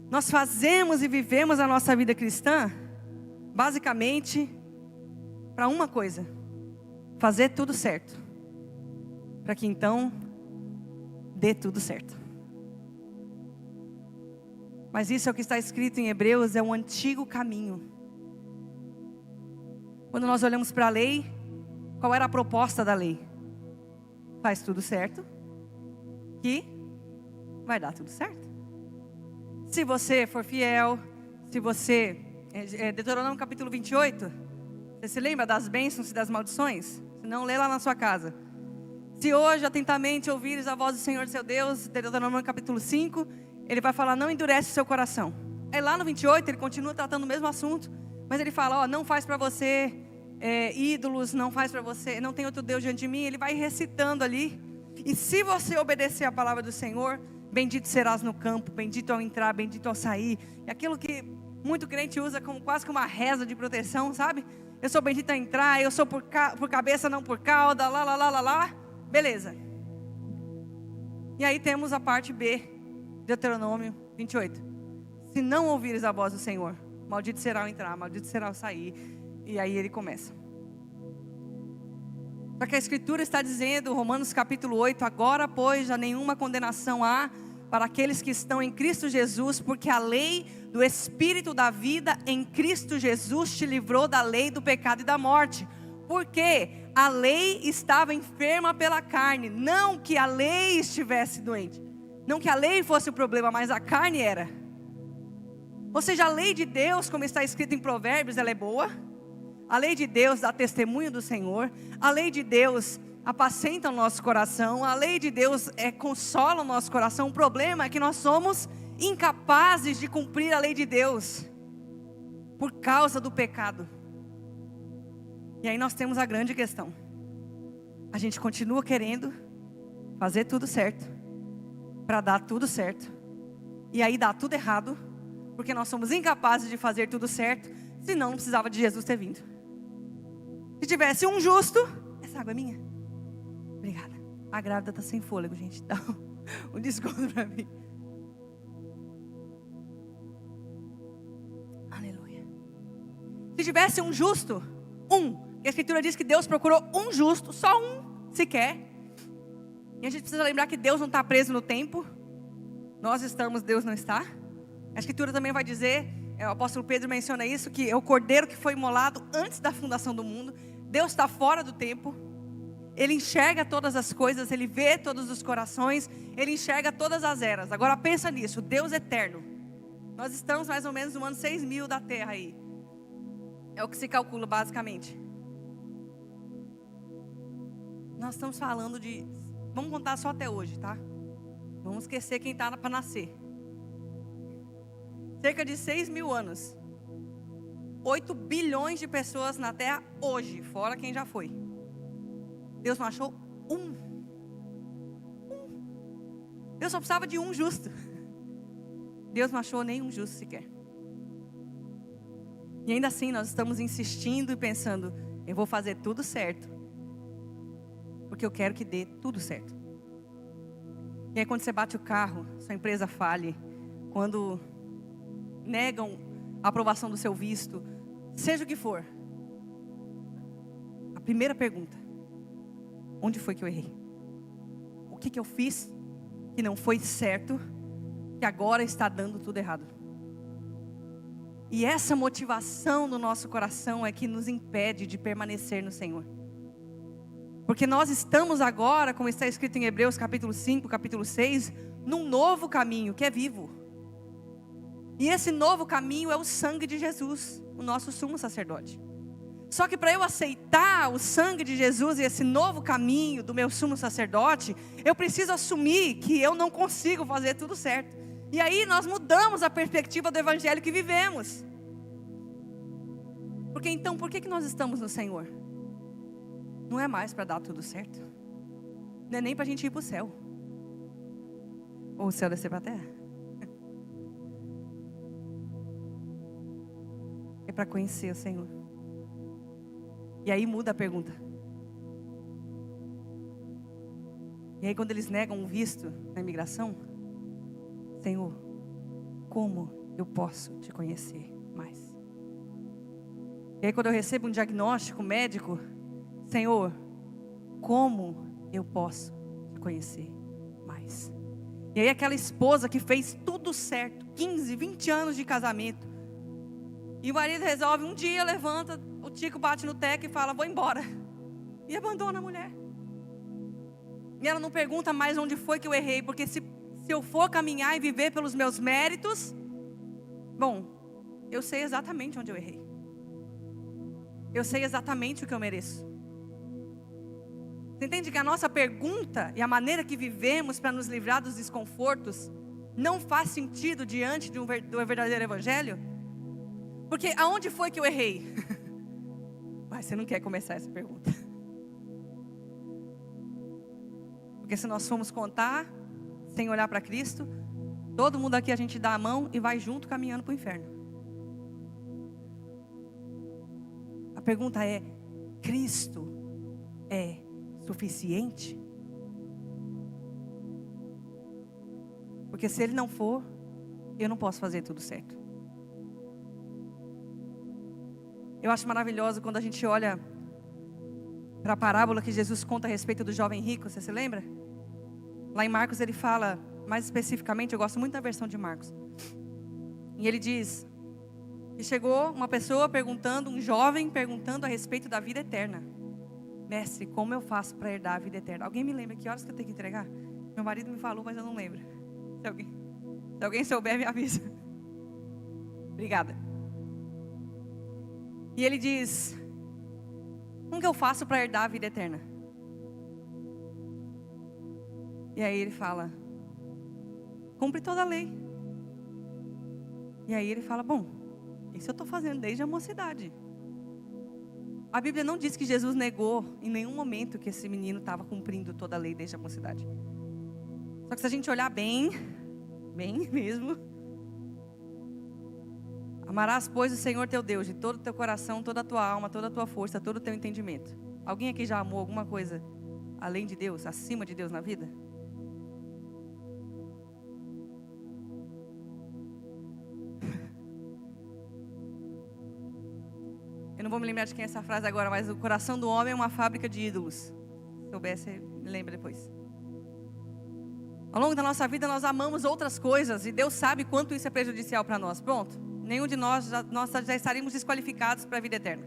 Nós fazemos e vivemos a nossa vida cristã basicamente para uma coisa: fazer tudo certo, para que então dê tudo certo. Mas isso é o que está escrito em Hebreus, é um antigo caminho. Quando nós olhamos para a lei, qual era a proposta da lei? Faz tudo certo, que vai dar tudo certo. Se você for fiel, se você... Deuteronômio capítulo 28, você se lembra das bênçãos e das maldições? Se não, lê lá na sua casa. Se hoje atentamente ouvires a voz do Senhor seu Deus, Deuteronômio capítulo 5, ele vai falar: não endurece o seu coração. Aí lá no 28 ele continua tratando o mesmo assunto, mas ele fala: não faz para você ídolos, não faz para você, não tem outro Deus diante de mim. Ele vai recitando ali. E se você obedecer a palavra do Senhor, bendito serás no campo, bendito ao entrar, bendito ao sair. E aquilo que muito crente usa como quase que uma reza de proteção, sabe? Eu sou bendito a entrar, eu sou por cabeça, não por cauda, lá. Beleza. E aí temos a parte B, Deuteronômio 28. Se não ouvires a voz do Senhor, maldito será o entrar, maldito será o sair. E aí ele começa. Só que a Escritura está dizendo, Romanos capítulo 8, agora pois já nenhuma condenação há para aqueles que estão em Cristo Jesus, porque a lei do Espírito da vida em Cristo Jesus te livrou da lei do pecado e da morte. Porque a lei estava enferma pela carne. Não que a lei estivesse doente. Não que a lei fosse o problema, mas a carne era. Ou seja, a lei de Deus, como está escrito em Provérbios, ela é boa. A lei de Deus dá testemunho do Senhor. A lei de Deus apacenta o nosso coração. A lei de Deus consola o nosso coração. O problema é que nós somos incapazes de cumprir a lei de Deus por causa do pecado. E aí nós temos a grande questão. A gente continua querendo fazer tudo certo, para dar tudo certo, e aí dá tudo errado, porque nós somos incapazes de fazer tudo certo. Senão não precisava de Jesus ter vindo. Se tivesse um justo, essa água é minha. Obrigada. A grávida está sem fôlego, gente. Dá um desconto para mim. Aleluia. Se tivesse um justo, que a Escritura diz que Deus procurou um justo, só um sequer. E a gente precisa lembrar que Deus não está preso no tempo. Nós estamos, Deus não está. A Escritura também vai dizer, o apóstolo Pedro menciona isso, que é o cordeiro que foi imolado antes da fundação do mundo. Deus está fora do tempo. Ele enxerga todas as coisas, Ele vê todos os corações, Ele enxerga todas as eras. Agora pensa nisso, Deus eterno. Nós estamos mais ou menos no ano 6.000 da Terra aí. É o que se calcula basicamente. Nós estamos falando de... Vamos contar só até hoje, tá? Vamos esquecer quem está para nascer. Cerca de 6.000 anos. 8 bilhões de pessoas na Terra hoje, fora quem já foi. Deus não achou um. Deus só precisava de um justo. Deus não achou nenhum justo sequer. E ainda assim nós estamos insistindo e pensando, eu vou fazer tudo certo, porque eu quero que dê tudo certo. E aí quando você bate o carro, sua empresa fale, quando negam a aprovação do seu visto, seja o que for, a primeira pergunta: onde foi que eu errei? O que eu fiz que não foi certo, que agora está dando tudo errado? E essa motivação no nosso coração é que nos impede de permanecer no Senhor. Porque nós estamos agora, como está escrito em Hebreus capítulo 5, capítulo 6, num novo caminho que é vivo. E esse novo caminho é o sangue de Jesus, o nosso sumo sacerdote. Só que para eu aceitar o sangue de Jesus e esse novo caminho do meu sumo sacerdote, eu preciso assumir que eu não consigo fazer tudo certo. E aí nós mudamos a perspectiva do evangelho que vivemos. Porque então, por que nós estamos no Senhor? Não é mais para dar tudo certo. Não é nem para a gente ir para o céu. Ou o céu descer para a terra. É para conhecer o Senhor. E aí muda a pergunta. E aí quando eles negam um visto na imigração, Senhor, como eu posso te conhecer mais? E aí quando eu recebo um diagnóstico médico, Senhor, como eu posso te conhecer mais? E aí aquela esposa que fez tudo certo, 15, 20 anos de casamento, e o marido resolve um dia, levanta, o tico bate no teco e fala, vou embora. E abandona a mulher. E ela não pergunta mais onde foi que eu errei, porque se eu for caminhar e viver pelos meus méritos, bom, eu sei exatamente onde eu errei. Eu sei exatamente o que eu mereço. Você entende que a nossa pergunta e a maneira que vivemos para nos livrar dos desconfortos não faz sentido diante do verdadeiro evangelho? Porque aonde foi que eu errei? Mas você não quer começar essa pergunta. Porque se nós formos contar sem olhar para Cristo, todo mundo aqui a gente dá a mão e vai junto caminhando para o inferno. A pergunta é: Cristo é suficiente? Porque se Ele não for, eu não posso fazer tudo certo. Eu acho maravilhoso quando a gente olha para a parábola que Jesus conta a respeito do jovem rico, você se lembra? Lá em Marcos ele fala, mais especificamente, eu gosto muito da versão de Marcos. E ele diz que chegou uma pessoa perguntando, um jovem perguntando a respeito da vida eterna. mestre, como eu faço para herdar a vida eterna? Alguém me lembra que horas que eu tenho que entregar? Meu marido me falou, mas eu não lembro. Se alguém souber, me avisa. Obrigada. E ele diz: como que eu faço para herdar a vida eterna? E aí ele fala: cumpre toda a lei. E aí ele fala: bom, isso eu estou fazendo desde a mocidade. A Bíblia não diz que Jesus negou em nenhum momento que esse menino estava cumprindo toda a lei desde a mocidade. Só que se a gente olhar bem mesmo, amarás, pois, o Senhor teu Deus de todo o teu coração, toda a tua alma, toda a tua força, todo o teu entendimento. Alguém aqui já amou alguma coisa além de Deus, acima de Deus na vida? Eu não vou me lembrar de quem é essa frase agora, mas o coração do homem é uma fábrica de ídolos. Se soubesse, me lembra depois. Ao longo da nossa vida nós amamos outras coisas e Deus sabe quanto isso é prejudicial para nós. Pronto, nenhum de nós já estaríamos desqualificados para a vida eterna.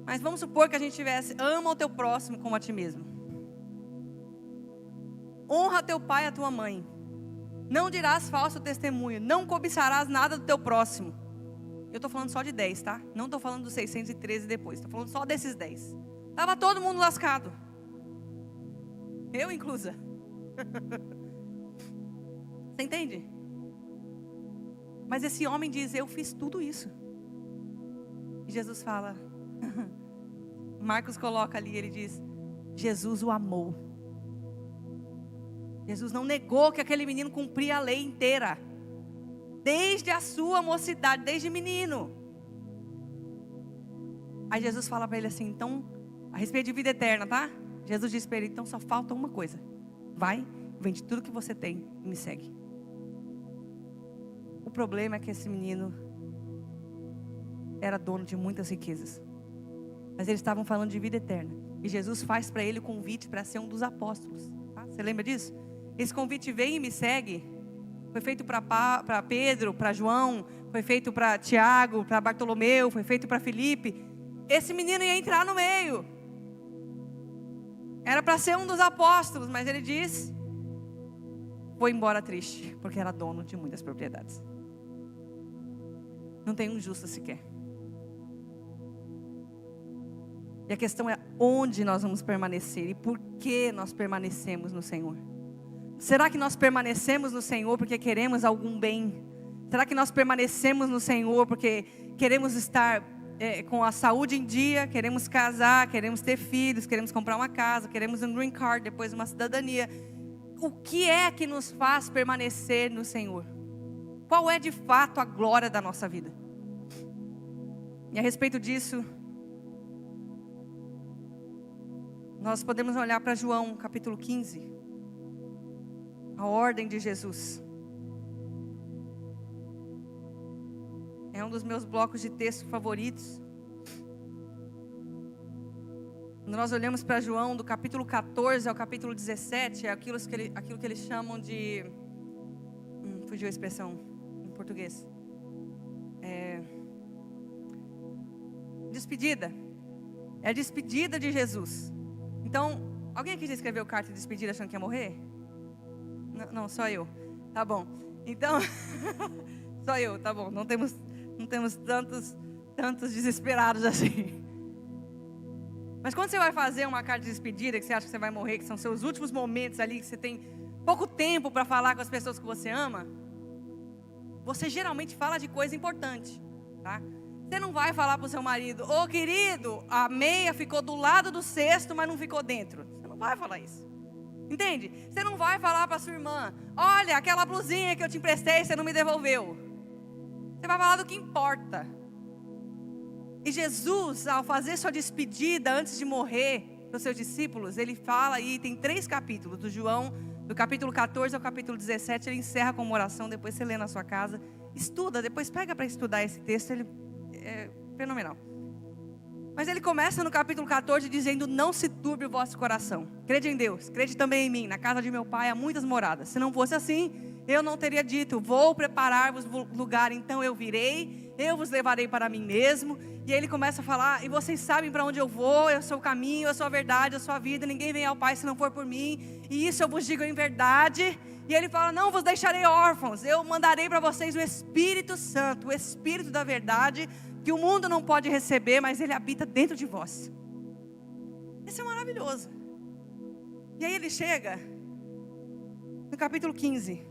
Mas vamos supor que a gente tivesse: ama o teu próximo como a ti mesmo. Honra teu pai e a tua mãe. Não dirás falso testemunho. Não cobiçarás nada do teu próximo. Eu estou falando só de 10, tá? Não estou falando dos 613 depois. Estou falando só desses 10. Estava todo mundo lascado. Eu inclusa. Você entende? Mas esse homem diz: eu fiz tudo isso. E Jesus fala, Marcos coloca ali, ele diz: Jesus o amou. Jesus não negou que aquele menino cumpria a lei inteira. Desde a sua mocidade, desde menino. Aí Jesus fala para ele assim: então, a respeito de vida eterna, tá? Jesus disse para ele: então só falta uma coisa. Vai, vende tudo que você tem e me segue. O problema é que esse menino era dono de muitas riquezas. Mas eles estavam falando de vida eterna. E Jesus faz para ele o convite para ser um dos apóstolos. Tá? Você lembra disso? Esse convite: vem e me segue. Foi feito para Pedro, para João, foi feito para Tiago, para Bartolomeu, foi feito para Filipe. Esse menino ia entrar no meio. Era para ser um dos apóstolos, mas ele diz: foi embora triste, porque era dono de muitas propriedades. Não tem um justo sequer. E a questão é onde nós vamos permanecer e por que nós permanecemos no Senhor. Será que nós permanecemos no Senhor porque queremos algum bem? Será que nós permanecemos no Senhor porque queremos estar com a saúde em dia, queremos casar, queremos ter filhos, queremos comprar uma casa, queremos um green card, depois uma cidadania? O que é que nos faz permanecer no Senhor? Qual é de fato a glória da nossa vida? E a respeito disso, nós podemos olhar para João capítulo 15. A ordem de Jesus. É um dos meus blocos de texto favoritos. Quando nós olhamos para João, do capítulo 14 ao capítulo 17, é aquilo que eles chamam de... fugiu a expressão em português. Despedida. É a despedida de Jesus. Então, alguém aqui já escreveu carta de despedida achando que ia morrer? Não, só eu. Tá bom. Então, só eu, tá bom. Não temos tantos desesperados assim. Mas quando você vai fazer uma carta de despedida, que você acha que você vai morrer, que são seus últimos momentos ali, que você tem pouco tempo para falar com as pessoas que você ama, você geralmente fala de coisa importante, tá? Você não vai falar para o seu marido: ô querido, a meia ficou do lado do cesto, mas não ficou dentro. Você não vai falar isso. Entende? Você não vai falar para sua irmã: olha, aquela blusinha que eu te emprestei, você não me devolveu. Você vai falar do que importa. E Jesus, ao fazer sua despedida antes de morrer para os seus discípulos, ele fala aí, tem 3 capítulos, do João, do capítulo 14 ao capítulo 17, ele encerra com uma oração, depois você lê na sua casa, estuda, depois pega para estudar esse texto, ele é fenomenal. Mas ele começa no capítulo 14 dizendo: não se turbe o vosso coração. Crede em Deus, crede também em mim. Na casa de meu pai há muitas moradas. Se não fosse assim, eu não teria dito: vou preparar-vos lugar, então eu virei, eu vos levarei para mim mesmo. E aí ele começa a falar, e vocês sabem para onde eu vou, eu sou o caminho, eu sou a verdade, eu sou a vida, ninguém vem ao Pai se não for por mim, e isso eu vos digo em verdade. E ele fala, não vos deixarei órfãos, eu mandarei para vocês o Espírito Santo, o Espírito da verdade, que o mundo não pode receber, mas ele habita dentro de vós. Isso é maravilhoso. E aí ele chega no capítulo 15.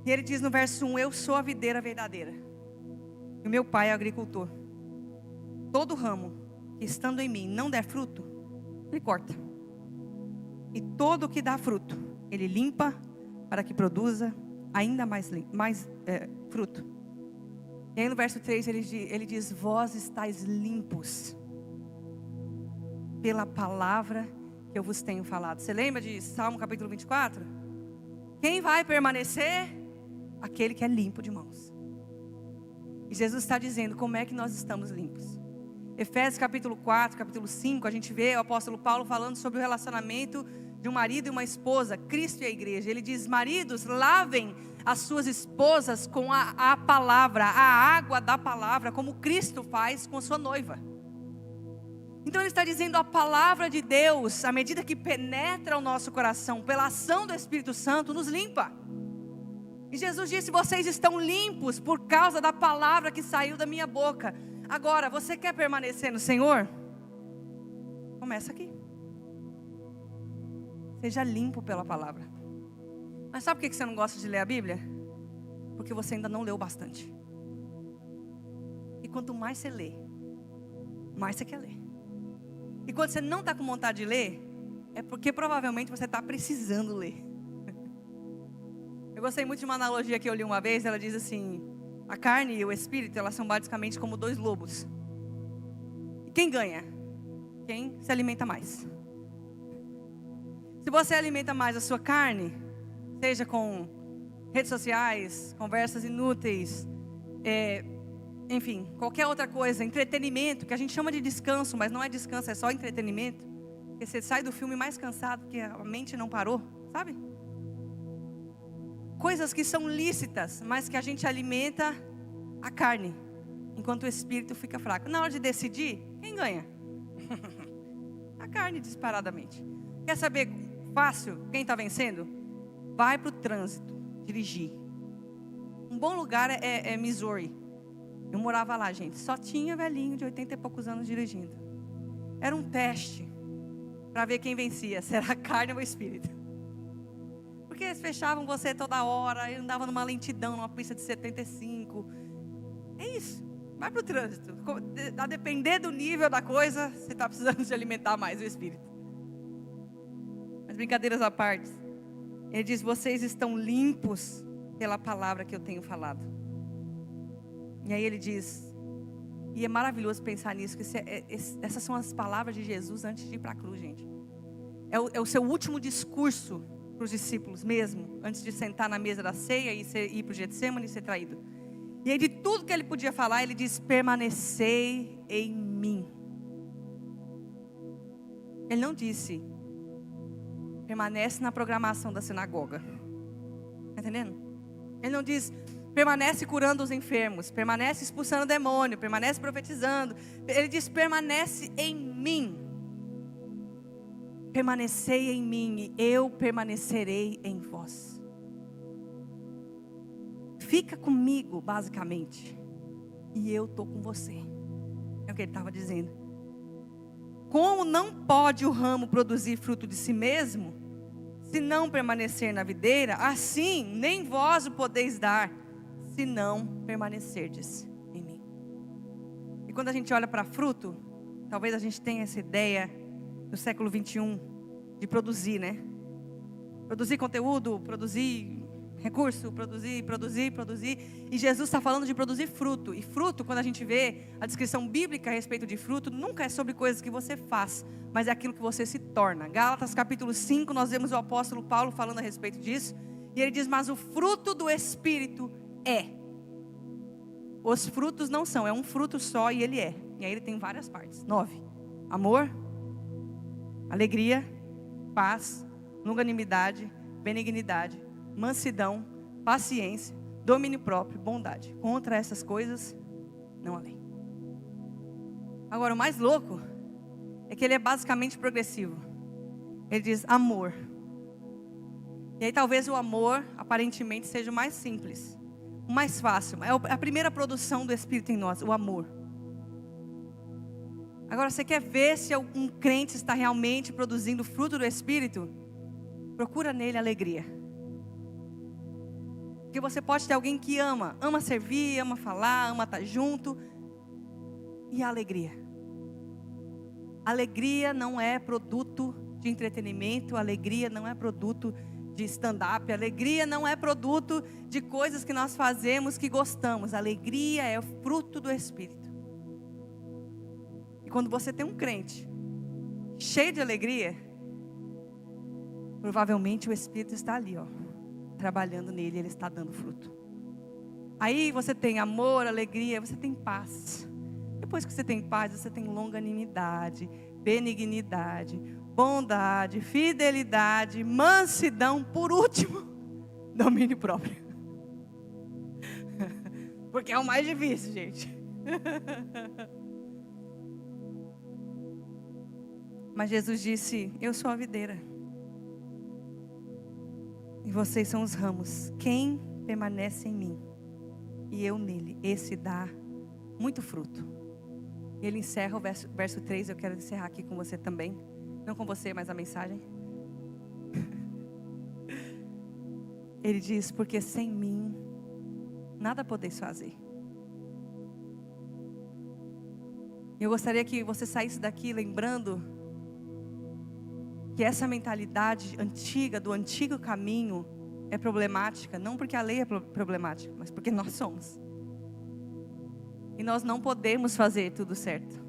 E ele diz no verso 1, eu sou a videira verdadeira, e o meu pai é o agricultor. Todo ramo que estando em mim não der fruto, ele corta. E todo o que dá fruto, ele limpa para que produza ainda mais fruto. E aí no verso 3 ele diz, vós estáis limpos pela palavra que eu vos tenho falado. Você lembra de Salmo capítulo 24? Quem vai permanecer? Aquele que é limpo de mãos. E Jesus está dizendo como é que nós estamos limpos. Efésios capítulo 4, capítulo 5, a gente vê o apóstolo Paulo falando sobre o relacionamento de um marido e uma esposa, Cristo e a igreja. Ele diz, maridos, lavem as suas esposas com a palavra, a água da palavra, como Cristo faz com a sua noiva. Então ele está dizendo, a palavra de Deus, à medida que penetra o nosso coração, pela ação do Espírito Santo, nos limpa. E Jesus disse, vocês estão limpos por causa da palavra que saiu da minha boca. Agora, você quer permanecer no Senhor? Começa aqui. Seja limpo pela palavra. Mas sabe por que você não gosta de ler a Bíblia? Porque você ainda não leu bastante. E quanto mais você lê, mais você quer ler. E quando você não está com vontade de ler, é porque provavelmente você está precisando ler. Eu gostei muito de uma analogia que eu li uma vez. Ela diz assim, a carne e o espírito, elas são basicamente como dois lobos. E quem ganha? Quem se alimenta mais. Se você alimenta mais a sua carne, seja com redes sociais, conversas inúteis, enfim, qualquer outra coisa, entretenimento, que a gente chama de descanso, mas não é descanso, é só entretenimento. Porque você sai do filme mais cansado, porque a mente não parou, sabe? Coisas que são lícitas, mas que a gente alimenta a carne, enquanto o espírito fica fraco. Na hora de decidir, quem ganha? A carne, disparadamente. Quer saber fácil quem está vencendo? Vai para o trânsito, dirigir. Um bom lugar é Missouri. Eu morava lá, gente. Só tinha velhinho de 80 e poucos anos dirigindo. Era um teste para ver quem vencia, se era a carne ou o espírito. Porque eles fechavam você toda hora, eu andava numa lentidão, numa pista de 75. É isso, vai para o trânsito. A depender do nível da coisa, você está precisando de alimentar mais o espírito. Mas brincadeiras à parte, ele diz, vocês estão limpos pela palavra que eu tenho falado. E aí ele diz, e é maravilhoso pensar nisso, que essas são as palavras de Jesus antes de ir para a cruz, gente. É o seu último discurso para os discípulos mesmo, antes de sentar na mesa da ceia e ir para o Getsemane e ser traído. E aí de tudo que ele podia falar, ele diz, permanecei em mim. Ele não disse, permanece na programação da sinagoga. Está entendendo? Ele não diz, permanece curando os enfermos, permanece expulsando o demônio, permanece profetizando. Ele diz, permanece em mim. Permanecei em mim e eu permanecerei em vós. Fica comigo, basicamente, e eu estou com você. É o que ele estava dizendo. Como não pode o ramo produzir fruto de si mesmo, se não permanecer na videira, assim nem vós o podeis dar, se não permanecerdes em mim. E quando a gente olha para fruto, talvez a gente tenha essa ideia no século 21 de produzir, né? Produzir conteúdo, produzir recurso, produzir. E Jesus está falando de produzir fruto. E fruto, quando a gente vê a descrição bíblica a respeito de fruto, nunca é sobre coisas que você faz, mas é aquilo que você se torna. Gálatas capítulo 5, nós vemos o apóstolo Paulo falando a respeito disso. E ele diz, mas o fruto do Espírito é. Os frutos não são, é um fruto só e ele é. E aí ele tem várias partes. 9. Amor, alegria, paz, longanimidade, benignidade, mansidão, paciência, domínio próprio, bondade. Contra essas coisas não a lei. Agora, o mais louco é que ele é basicamente progressivo. Ele diz amor. E aí talvez o amor, aparentemente, seja o mais simples, o mais fácil. É a primeira produção do Espírito em nós, o amor. Agora, você quer ver se um crente está realmente produzindo o fruto do Espírito? Procura nele alegria. Porque você pode ter alguém que ama servir, ama falar, ama estar junto. E a alegria? Alegria não é produto de entretenimento, alegria não é produto de stand-up, alegria não é produto de coisas que nós fazemos que gostamos. Alegria é o fruto do Espírito. E quando você tem um crente cheio de alegria, provavelmente o Espírito está ali, trabalhando nele, ele está dando fruto. Aí você tem amor, alegria, você tem paz. Depois que você tem paz, você tem longanimidade, benignidade, bondade, fidelidade, mansidão, por último, domínio próprio. Porque é o mais difícil, gente. Mas Jesus disse: eu sou a videira e vocês são os ramos. Quem permanece em mim e eu nele, esse dá muito fruto. E ele encerra o verso 3, eu quero encerrar aqui com você também. Não com você, mas a mensagem. Ele diz: porque sem mim nada podeis fazer. Eu gostaria que você saísse daqui lembrando que essa mentalidade antiga, do antigo caminho, é problemática. Não porque a lei é problemática, mas porque nós somos. E nós não podemos fazer tudo certo.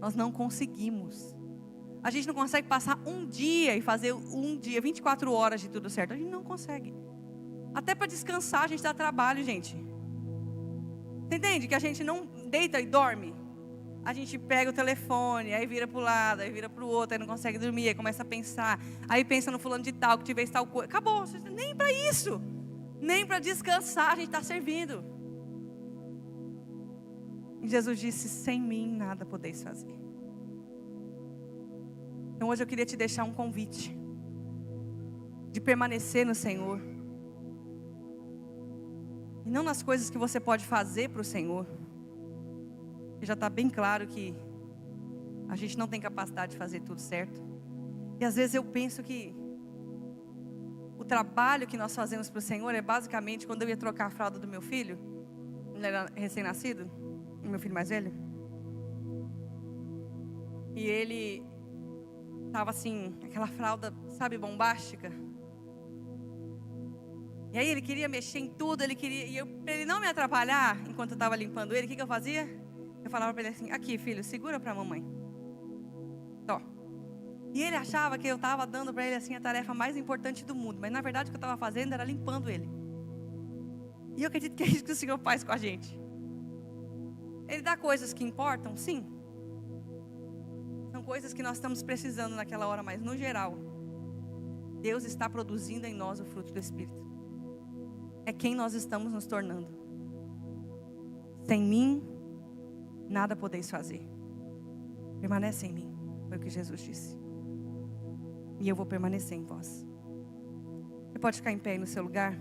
Nós não conseguimos. A gente não consegue passar um dia e fazer 24 horas de tudo certo. A gente não consegue. Até para descansar a gente dá trabalho, gente. Você entende que a gente não deita e dorme? A gente pega o telefone, aí vira para o lado, aí vira para o outro, aí não consegue dormir, aí começa a pensar. Aí pensa no fulano de tal, que tivesse tal coisa. Acabou, nem para isso. Nem para descansar a gente está servindo. E Jesus disse: sem mim nada podeis fazer. Então hoje eu queria te deixar um convite de permanecer no Senhor. E não nas coisas que você pode fazer para o Senhor. Porque já está bem claro que a gente não tem capacidade de fazer tudo certo. E às vezes eu penso que o trabalho que nós fazemos para o Senhor é basicamente quando eu ia trocar a fralda do meu filho. Ele era recém-nascido, o meu filho mais velho. E ele estava assim, aquela fralda, sabe, bombástica. E aí ele queria mexer em tudo, e para ele não me atrapalhar enquanto eu estava limpando ele, o que eu fazia? Eu falava para ele assim: aqui, filho, segura para a mamãe. Tó. E ele achava que eu estava dando para ele assim a tarefa mais importante do mundo, mas na verdade o que eu estava fazendo era limpando ele. E eu acredito que é isso que o Senhor faz com a gente. Ele dá coisas que importam, sim. São coisas que nós estamos precisando naquela hora, mas no geral, Deus está produzindo em nós o fruto do Espírito. É quem nós estamos nos tornando. Sem mim, nada podeis fazer. Permanece em mim, foi o que Jesus disse. E eu vou permanecer em vós. Você pode ficar em pé aí no seu lugar?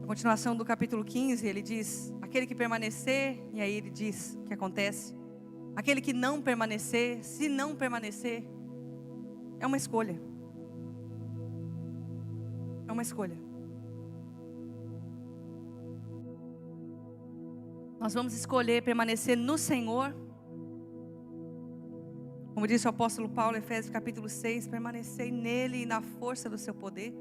A continuação do capítulo 15, ele diz: aquele que permanecer, e aí ele diz o que acontece. Aquele que não permanecer, se não permanecer, é uma escolha. É uma escolha. Nós vamos escolher permanecer no Senhor. Como disse o apóstolo Paulo, Efésios capítulo 6, permanecer nele e na força do seu poder.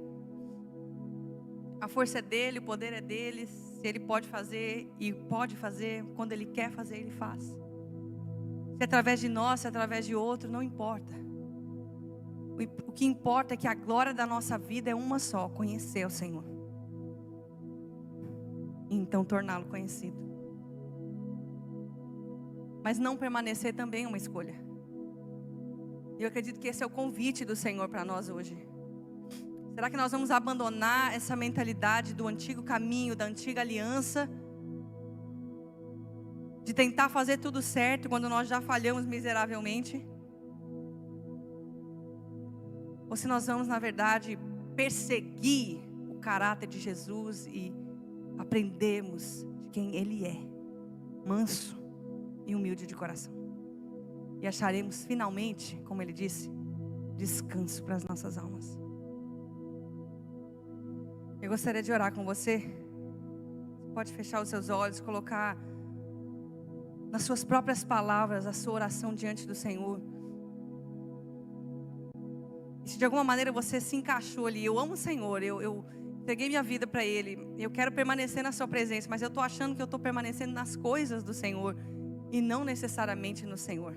A força é dele, o poder é dele. Se ele pode fazer e pode fazer, quando ele quer fazer, ele faz. Se é através de nós, se é através de outro, não importa. O que importa é que a glória da nossa vida é uma só: conhecer o Senhor. E então torná-lo conhecido. Mas não permanecer também é uma escolha. E eu acredito que esse é o convite do Senhor para nós hoje. Será que nós vamos abandonar essa mentalidade do antigo caminho, da antiga aliança, de tentar fazer tudo certo quando nós já falhamos miseravelmente? Ou se nós vamos, na verdade, perseguir o caráter de Jesus e aprendermos de quem Ele é, manso e humilde de coração, e acharemos finalmente, como Ele disse, descanso para as nossas almas. Eu gostaria de orar com você. Você pode fechar os seus olhos, colocar nas suas próprias palavras a sua oração diante do Senhor. E se de alguma maneira você se encaixou ali, eu amo o Senhor, eu entreguei minha vida para Ele, eu quero permanecer na sua presença, mas eu estou achando que eu estou permanecendo nas coisas do Senhor e não necessariamente no Senhor.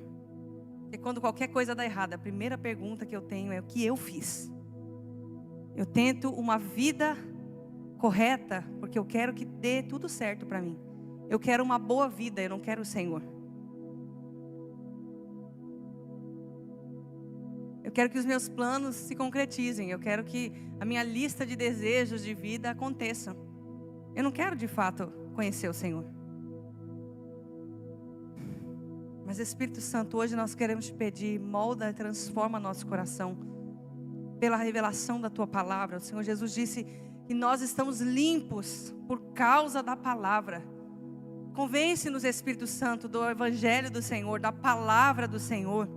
Porque quando qualquer coisa dá errado, a primeira pergunta que eu tenho é: o que eu fiz? Eu tento uma vida correta porque eu quero que dê tudo certo para mim. Eu quero uma boa vida, eu não quero o Senhor. Eu quero que os meus planos se concretizem. Eu quero que a minha lista de desejos de vida aconteça. Eu não quero de fato conhecer o Senhor. Mas Espírito Santo, hoje nós queremos te pedir: molda e transforma nosso coração pela revelação da tua palavra. O Senhor Jesus disse que nós estamos limpos por causa da palavra. Convence-nos, Espírito Santo, do Evangelho do Senhor, da palavra do Senhor.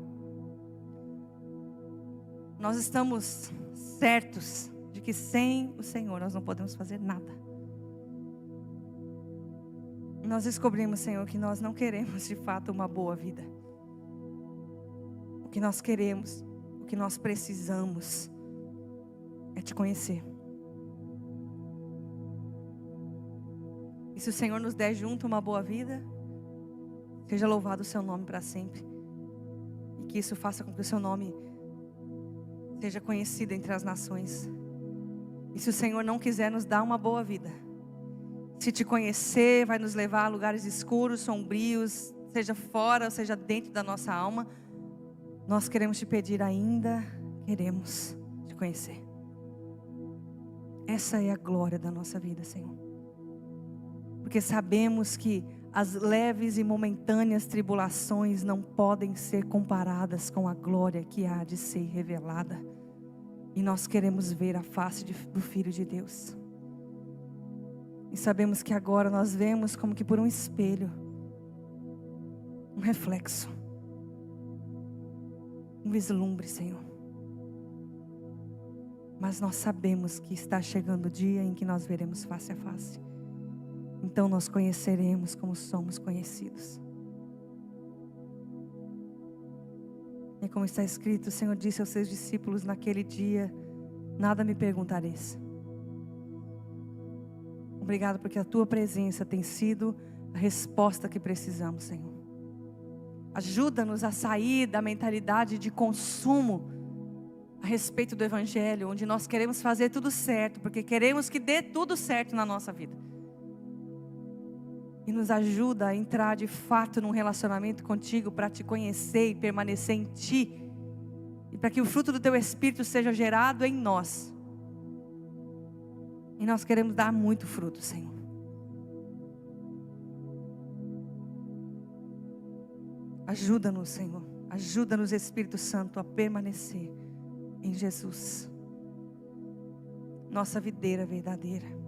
Nós estamos certos de que sem o Senhor nós não podemos fazer nada. Nós descobrimos, Senhor, que nós não queremos de fato uma boa vida. O que nós queremos, o que nós precisamos é te conhecer. E se o Senhor nos der junto uma boa vida, seja louvado o seu nome para sempre. E que isso faça com que o seu nome seja conhecido entre as nações. E se o Senhor não quiser nos dar uma boa vida, se te conhecer vai nos levar a lugares escuros, sombrios, seja fora ou seja dentro da nossa alma, nós queremos te pedir, ainda queremos te conhecer. Essa é a glória da nossa vida, Senhor. Porque sabemos que as leves e momentâneas tribulações não podem ser comparadas com a glória que há de ser revelada. E nós queremos ver a face do Filho de Deus. E sabemos que agora nós vemos como que por um espelho, um reflexo, um vislumbre, Senhor. Mas nós sabemos que está chegando o dia em que nós veremos face a face. Então nós conheceremos como somos conhecidos. E como está escrito, o Senhor disse aos seus discípulos naquele dia: nada me perguntareis. Obrigado porque a tua presença tem sido a resposta que precisamos, Senhor. Ajuda-nos a sair da mentalidade de consumo a respeito do Evangelho, onde nós queremos fazer tudo certo, porque queremos que dê tudo certo na nossa vida. E nos ajuda a entrar de fato num relacionamento contigo para te conhecer e permanecer em ti. E para que o fruto do teu Espírito seja gerado em nós. E nós queremos dar muito fruto, Senhor. Ajuda-nos, Senhor. Ajuda-nos, Espírito Santo, a permanecer em Jesus, nossa videira verdadeira.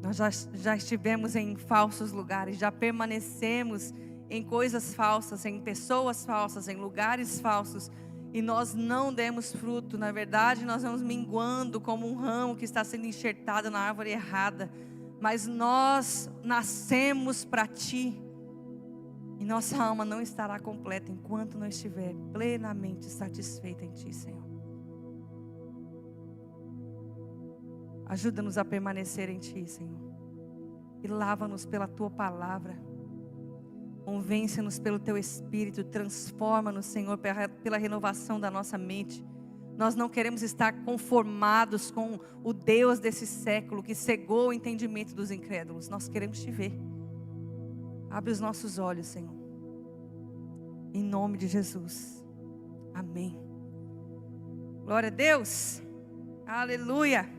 Nós já estivemos em falsos lugares, já permanecemos em coisas falsas, em pessoas falsas, em lugares falsos, e nós não demos fruto. Na verdade, nós vamos minguando como um ramo que está sendo enxertado na árvore errada. Mas nós nascemos para Ti, e nossa alma não estará completa enquanto não estiver plenamente satisfeita em Ti, Senhor. Ajuda-nos a permanecer em Ti, Senhor. E lava-nos pela Tua palavra. Convence-nos pelo Teu Espírito. Transforma-nos, Senhor, pela renovação da nossa mente. Nós não queremos estar conformados com o Deus desse século que cegou o entendimento dos incrédulos. Nós queremos Te ver. Abre os nossos olhos, Senhor. Em nome de Jesus. Amém. Glória a Deus. Aleluia.